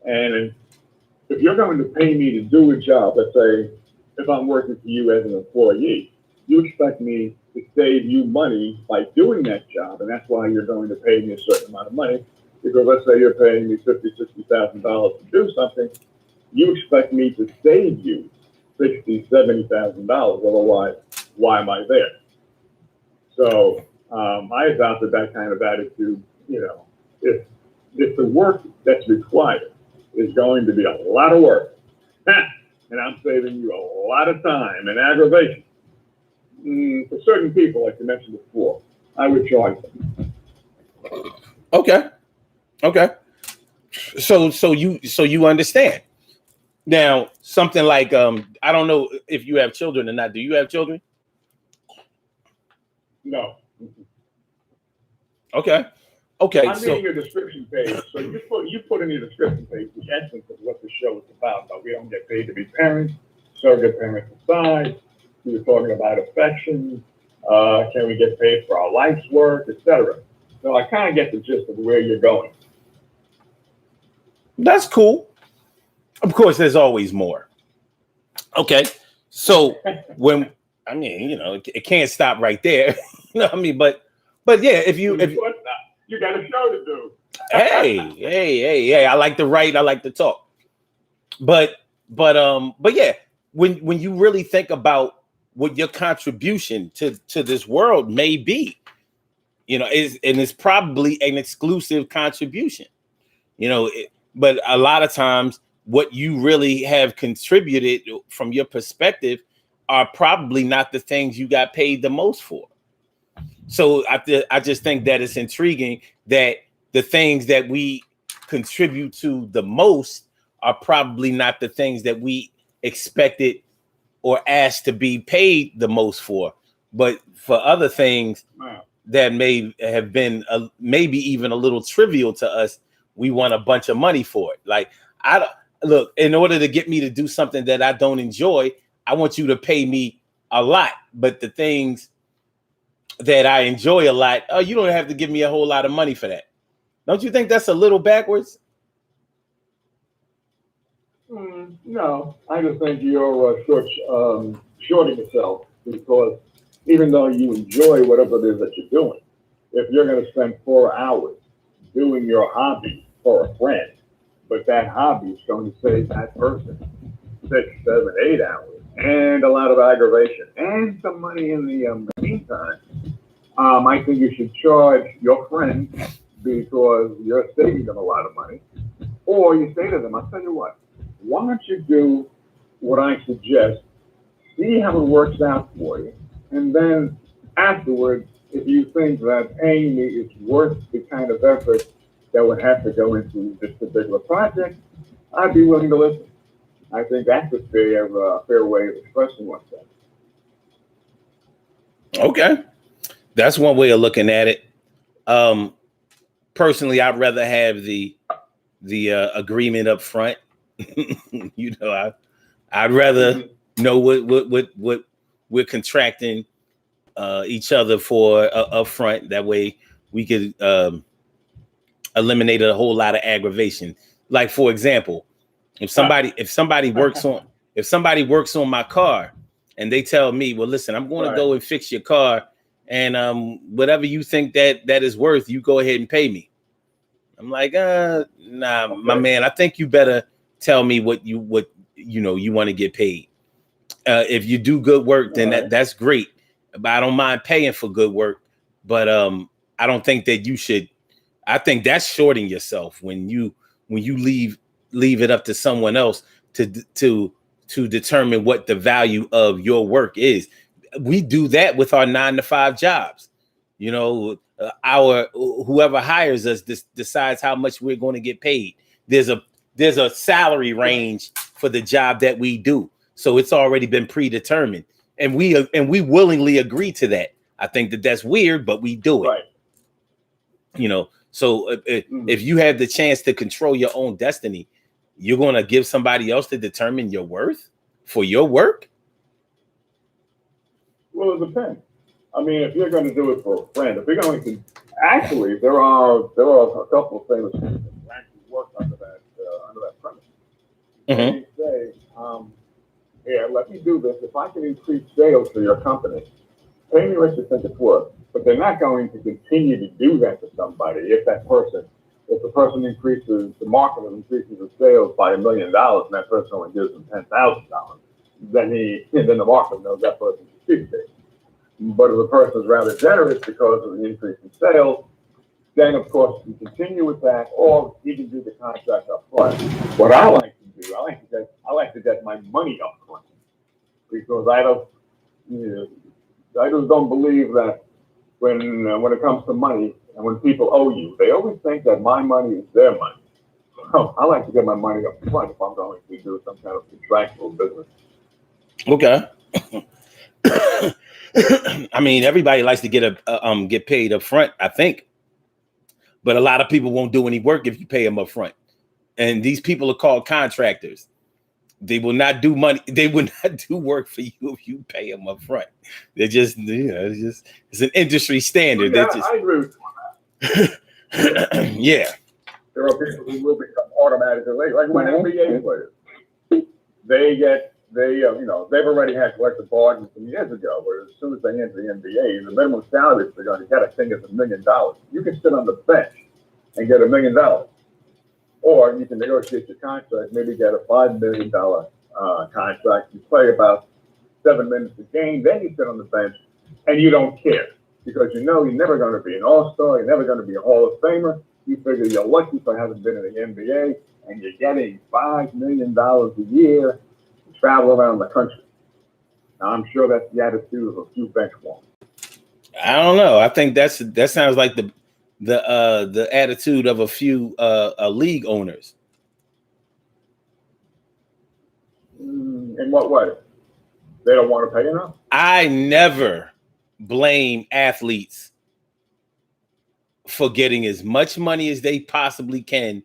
Speaker 3: And if you're going to pay me to do a job, let's say if I'm working for you as an employee, you expect me to save you money by doing that job, and that's why you're going to pay me a certain amount of money. Because let's say you're paying me $50,000, $60,000 to do something, you expect me to save you $60,000, $70,000. Otherwise, why am I there? So I adopted that kind of attitude. You know, if the work that's required is going to be a lot of work, and I'm saving you a lot of time and aggravation, for certain people, like you mentioned before, I would charge them.
Speaker 1: Okay. So you understand. Now, something like I don't know if you have children or not. Do you have children?
Speaker 3: No.
Speaker 1: Okay.
Speaker 3: I'm reading your description page. So you put in your description page the essence of what the show is about. But we don't get paid to be parents, surrogate parents aside. We were talking about affection. Can we get paid for our life's work, etc. So I kind of get the gist of where you're going.
Speaker 1: That's cool. Of course, there's always more. Okay. So when I mean, it can't stop right there. You know what I mean? But yeah, if you
Speaker 3: got a show to do.
Speaker 1: hey, I like to write, I like to talk. But yeah, when you really think about what your contribution to this world may be, it's probably an exclusive contribution. But a lot of times what you really have contributed from your perspective are probably not the things you got paid the most for. So I just think that it's intriguing that the things that we contribute to the most are probably not the things that we expected or asked to be paid the most for, but for other things that may have been maybe even a little trivial to us, we want a bunch of money for it. Like, look, in order to get me to do something that I don't enjoy, I want you to pay me a lot. But the things that I enjoy a lot, you don't have to give me a whole lot of money for that. Don't you think that's a little backwards?
Speaker 3: No, I just think you're shorting yourself, because even though you enjoy whatever it is that you're doing, if you're going to spend 4 hours doing your hobby for a friend, but that hobby is going to save that person 6, 7, 8 hours, and a lot of aggravation and some money in the meantime, I think you should charge your friend because you're saving them a lot of money. Or you say to them, I'll tell you what, why don't you do what I suggest, see how it works out for you, and then afterwards, if you think that paying me is worth the kind of effort that would have to go into this particular project, I'd be willing to listen. I think that's a fair way of expressing oneself.
Speaker 1: Okay. That's one way of looking at it. Personally, I'd rather have the agreement up front. I'd rather know what we're contracting each other for up front. That way we could eliminate a whole lot of aggravation. Like, for example, if somebody works on my car and they tell me, well, listen, I'm going
Speaker 3: Right.
Speaker 1: to go and fix your car, and whatever you think that is worth, you go ahead and pay me. I'm like, nah,
Speaker 3: Okay.
Speaker 1: my man, I think you better tell me what you want to get paid. If you do good work, then
Speaker 3: All right.
Speaker 1: that's great. But I don't mind paying for good work. But I don't think that you should. I think that's shorting yourself when you leave it up to someone else to determine what the value of your work is. We do that with our 9-to-5 jobs. You know, our whoever hires us decides how much we're going to get paid. There's a salary range for the job that we do, so it's already been predetermined, and we willingly agree to that. I think that that's weird, but we do it.
Speaker 3: Right.
Speaker 1: You know, so if you have the chance to control your own destiny, you're going to give somebody else to determine your worth for your work?
Speaker 3: Well, it depends. I mean, if you're going to do it for a friend, if you're going to, actually, there are a couple of famous people who actually work under that premise.
Speaker 1: Mm-hmm.
Speaker 3: They say, yeah, let me do this. If I can increase sales for your company, pay me what you think it's worth. But they're not going to continue to do that to somebody if the person increases, the market increases the sales by $1 million and that person only gives them $10,000, then the market knows that person's a cheapskate. But if the person is rather generous because of the increase in sales, then of course you continue with that, or you can do the contract up front. What I like to do, I like to get my money up front because I just don't believe that when it comes to money and when people owe you, they always think that my money is their money. So I like to get my money up front if I'm going to do some kind of contractual business.
Speaker 1: Okay. I mean, everybody likes to get paid up front, I think. But a lot of people won't do any work if you pay them up front. And these people are called contractors. They will not do money. They will not do work for you if you pay them up front. They're just, it's an industry standard.
Speaker 3: Yeah,
Speaker 1: Just,
Speaker 3: I agree with
Speaker 1: you. Yeah.
Speaker 3: There are people who will become automatically late, like when NBA players. They've already had collective bargains some years ago, where as soon as they enter the NBA, the minimum salary they're going to get, I think, is $1 million. You can sit on the bench and get $1 million. Or you can negotiate your contract, maybe get a $5 million contract. You play about 7 minutes a game, then you sit on the bench, and you don't care because you know you're never going to be an all-star, you're never going to be a Hall of Famer. You figure you're lucky for having been in the NBA, and you're getting $5 million a year to travel around the country. Now, I'm sure that's the attitude of a few bench warmers.
Speaker 1: I don't know. I think that sounds like the attitude of a few league owners.
Speaker 3: In what way? They don't want to pay enough?
Speaker 1: I never blame athletes for getting as much money as they possibly can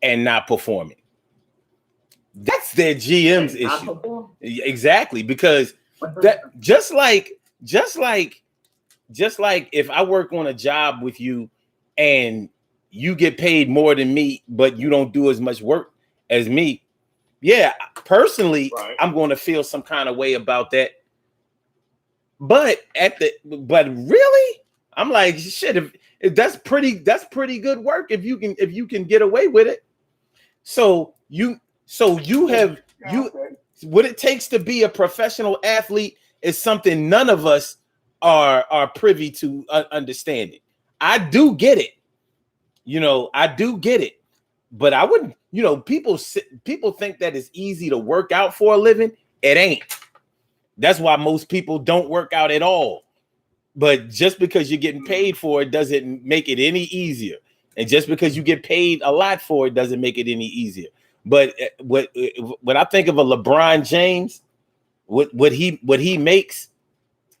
Speaker 1: and not performing. That's their GM's issue. Exactly, because that just like if I work on a job with you and you get paid more than me, but you don't do as much work as me, yeah, personally, right, I'm going to feel some kind of way about that. But really, I'm like, shit, if that's pretty good work if you can get away with it. So what it takes to be a professional athlete is something none of us are privy to understanding. I do get it. I do get it. But I wouldn't, people think that it's easy to work out for a living. It ain't. That's why most people don't work out at all. But just because you're getting paid for it doesn't make it any easier. And just because you get paid a lot for it doesn't make it any easier. But when I think of a LeBron James, what he makes,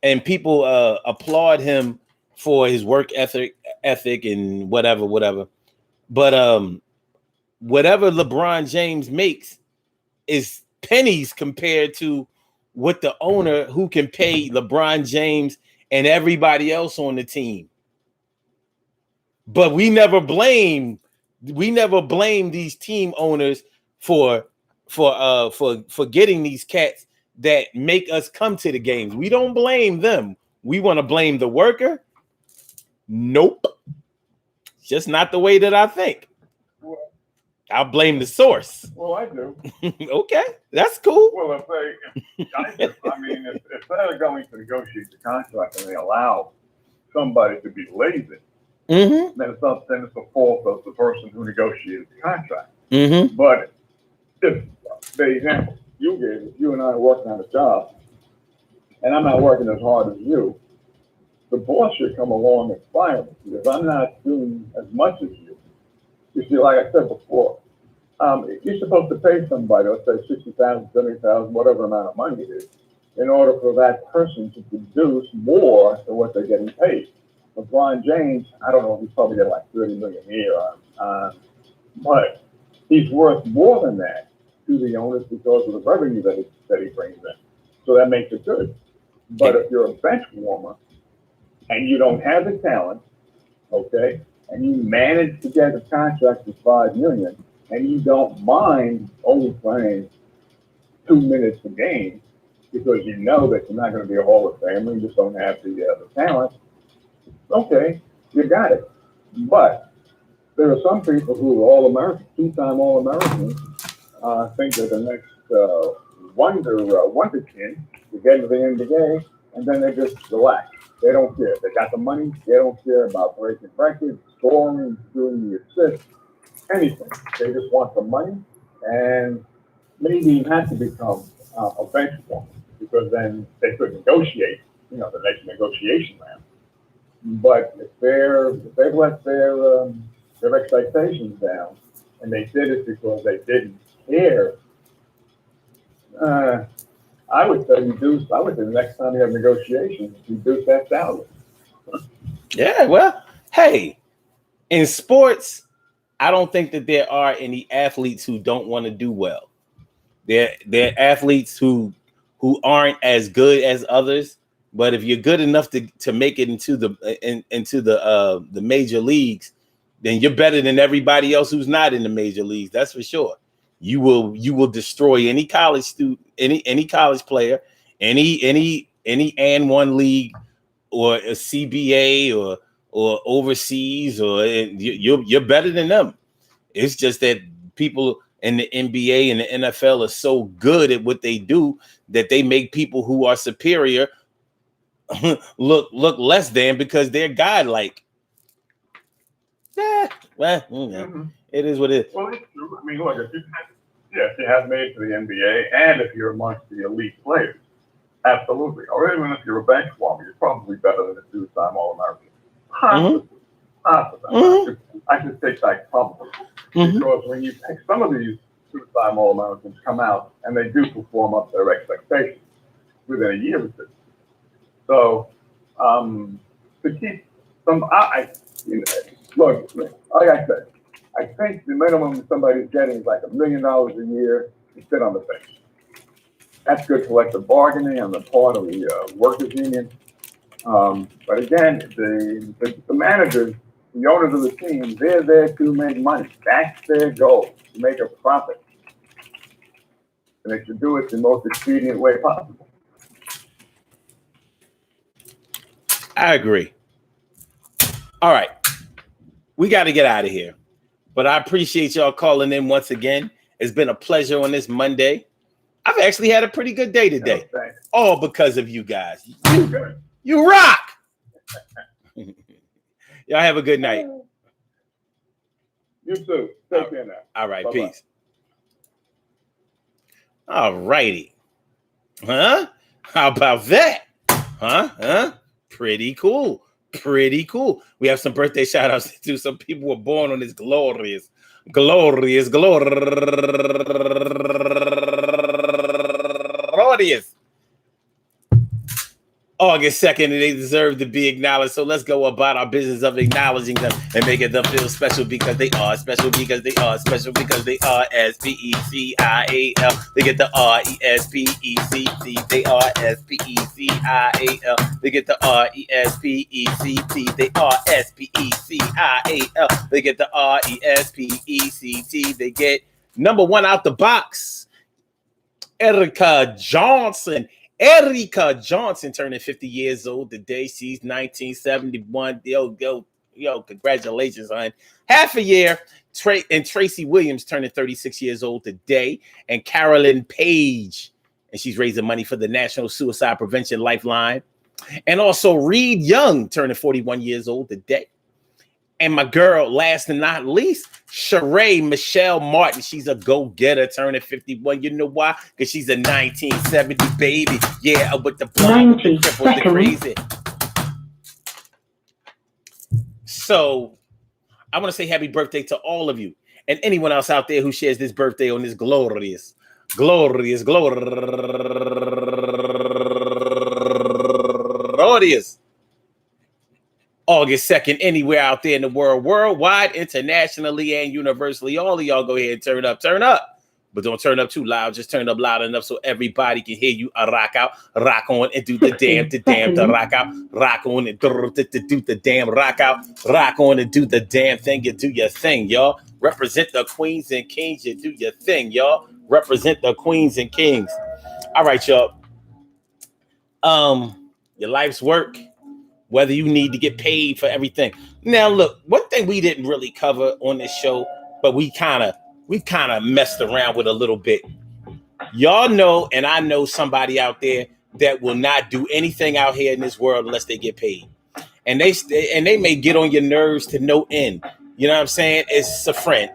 Speaker 1: and people applaud him for his work ethic and whatever. But whatever LeBron James makes is pennies compared to what the owner who can pay LeBron James and everybody else on the team. But we never blame these team owners for getting these cats that make us come to the games. We don't blame them. We want to blame the worker. Nope. It's just not the way that I think. I'll blame the source.
Speaker 3: Well, I do.
Speaker 1: Okay, that's cool.
Speaker 3: Well, if they're going to negotiate the contract and they allow somebody to be lazy,
Speaker 1: Mm-hmm.
Speaker 3: then it's the fault of the person who negotiated the contract.
Speaker 1: Mm-hmm.
Speaker 3: But if the example you gave, if you and I are working on a job, and I'm not working as hard as you, the boss should come along and fire me because I'm not doing as much as you. You see, like I said before, you're supposed to pay somebody, let's say 60,000, 70,000, whatever amount of money it is, in order for that person to produce more than what they're getting paid. LeBron James, I don't know, he's probably getting like 30 million a year, but he's worth more than that to the owners because of the revenue that he brings in. So that makes it good. But if you're a bench warmer and you don't have the talent, okay, and you manage to get a contract for $5 million, and you don't mind only playing 2 minutes a game because you know that you're not going to be a Hall of Famer, you just don't have the talent, okay, you got it. But there are some people who are All-American, two-time All-Americans, think they're the next wonderkin to get into the NBA, and then they just relax. They don't care. They got the money. They don't care about breaking records, scoring, doing the assists, anything. They just want the money, and maybe you have to become a bench warmer because then they could negotiate, the next negotiation round. But if they've let their expectations down, and they did it because they didn't care, I would say the next time you have negotiations, reduce that salary.
Speaker 1: Yeah, well, hey, in sports, I don't think that there are any athletes who don't want to do well. There are athletes who aren't as good as others, but if you're good enough to make it into the major leagues, then you're better than everybody else who's not in the major leagues. That's for sure. You will destroy any college student, any college player, any and one league or a CBA or overseas, or you're better than them. It's just that people in the NBA and the NFL are so good at what they do that they make people who are superior look less than because they're godlike. Well, It is what it is.
Speaker 3: Well, it's true. I mean, look, if you have made it to the NBA, and if you're amongst the elite players, absolutely. Or even if you're a bench warmer, you're probably better than a two-time All-American. Possibly. I should take that probably. Because when you take some of these two-time All-Americans come out and they do perform up their expectations within a year or two. So to keep some, look, like I said, I think the minimum somebody's getting is like $1 million a year to sit on the bench. That's good collective bargaining on the part of the workers' union. But again, the managers, the owners of the team, they're there to make money. That's their goal, to make a profit. And they should do it the most expedient way possible.
Speaker 1: I agree. All right. We got to get out of here. But I appreciate y'all calling in once again. It's been a pleasure on this Monday. I've actually had a pretty good day today. All because of you guys. You rock. Y'all have a good night.
Speaker 3: You too. Take care now.
Speaker 1: All right.
Speaker 3: Bye-bye.
Speaker 1: Peace. All righty. Huh? How about that? Huh? Pretty cool. We have some birthday shout outs to some people who were born on this glorious August 2nd, and they deserve to be acknowledged. So let's go about our business of acknowledging them and making them feel special because they are special, because they are special, because they are S-P-E-C-I-A-L. They get the R-E-S-P-E-C-T. They are S-P-E-C-I-A-l. They get the R-E-S-P-E-C-T. They are S-P-E-C-I-A-l. They get the R-E-S-P-E-C-T. They get number one out the box. Erica Johnson. Erica Johnson turning 50 years old today. She's 1971. Yo, congratulations, hon. Half a year. And Tracy Williams turning 36 years old today. And Carolyn Page. And she's raising money for the National Suicide Prevention Lifeline. And also Reed Young turning 41 years old today. And my girl, last and not least, Sheree Michelle Martin. She's a go-getter turning 51. You know why? Because she's a 1970 baby. Yeah, with the blonde, with the cripple, with the crazy. So I want to say happy birthday to all of you. And anyone else out there who shares this birthday on this glorious August 2nd, anywhere out there in the world, worldwide, internationally, and universally. All of y'all go ahead and turn up. But don't turn up too loud. Just turn up loud enough so everybody can hear you. Rock out, rock on, and do the damn, to rock out, rock on, and do the damn, rock out, rock on, and do the damn thing. You do your thing, y'all. Represent the queens and kings. You do your thing, y'all. Represent the queens and kings. All right, y'all. Your life's work. Whether you need to get paid for everything. Now, look, one thing we didn't really cover on this show, but we kind of messed around with a little bit. Y'all know, and I know somebody out there that will not do anything out here in this world unless they get paid. And they may get on your nerves to no end. You know what I'm saying? It's a friend.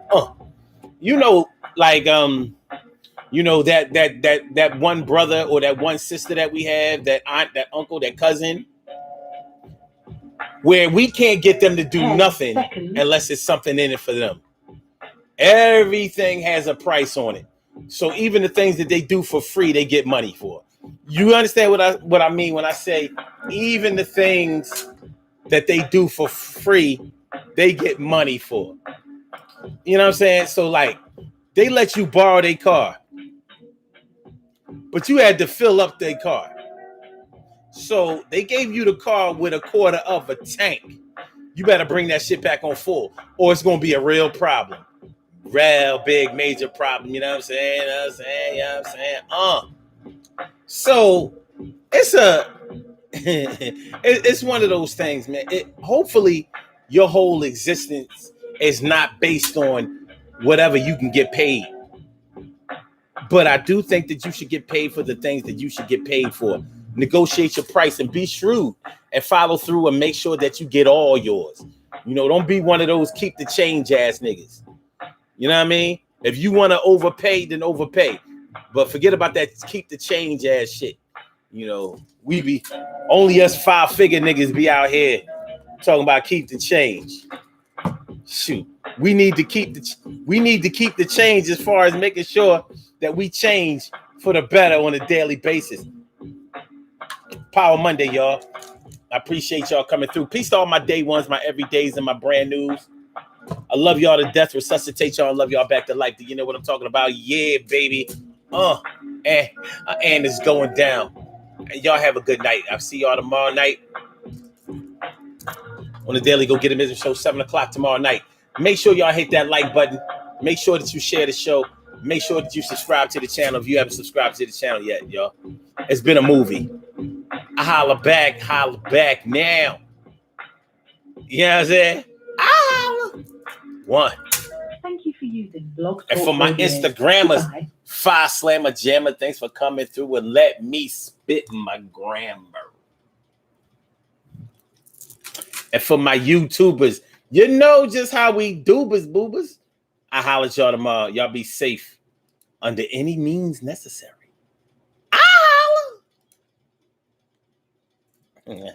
Speaker 1: You know, like you know, that one brother or that one sister that we have, that aunt, that uncle, that cousin, where we can't get them to do nothing unless it's something in it for them. Everything has a price on it. So even the things that they do for free, they get money for. You understand what I mean when I say even the things that they do for free, they get money for. You know what I'm saying? So like they let you borrow their car, but you had to fill up their car. So they gave you the car with a quarter of a tank. You better bring that shit back on full, or it's gonna be a real problem. Real big major problem. You know what I'm saying? You know what I'm saying? So it's one of those things, man. Hopefully your whole existence is not based on whatever you can get paid. But I do think that you should get paid for the things that you should get paid for. Negotiate your price and be shrewd and follow through and make sure that you get all yours. You know, don't be one of those keep the change ass niggas. You know what I mean? If you want to overpay, then overpay. But forget about that keep the change ass shit. You know, we be only us 5-figure niggas be out here talking about keep the change. Shoot, we need to keep the change as far as making sure that we change for the better on a daily basis. Power Monday, y'all. I appreciate y'all coming through. Peace to all my day ones, my everydays, and my brand news. I love y'all to death. Resuscitate y'all and love y'all back to life. Do you know what I'm talking about? Yeah, baby. And it's going down. And y'all have a good night. I'll see y'all tomorrow night on the Daily Go Get It Business Show, 7 o'clock tomorrow night. Make sure y'all hit that like button. Make sure that you share the show. Make sure that you subscribe to the channel if you haven't subscribed to the channel yet, y'all. It's been a movie. I holla back now. You know what I'm saying? I holla. One.
Speaker 2: Thank you for using Blog Talk
Speaker 1: And for my
Speaker 2: Radio.
Speaker 1: Instagrammers,
Speaker 2: Goodbye.
Speaker 1: Fire Slammer Jammer, thanks for coming through and let me spit my grammar. And for my YouTubers, you know just how we doobers boobers. I holla at y'all tomorrow. Y'all be safe under any means necessary. I holla.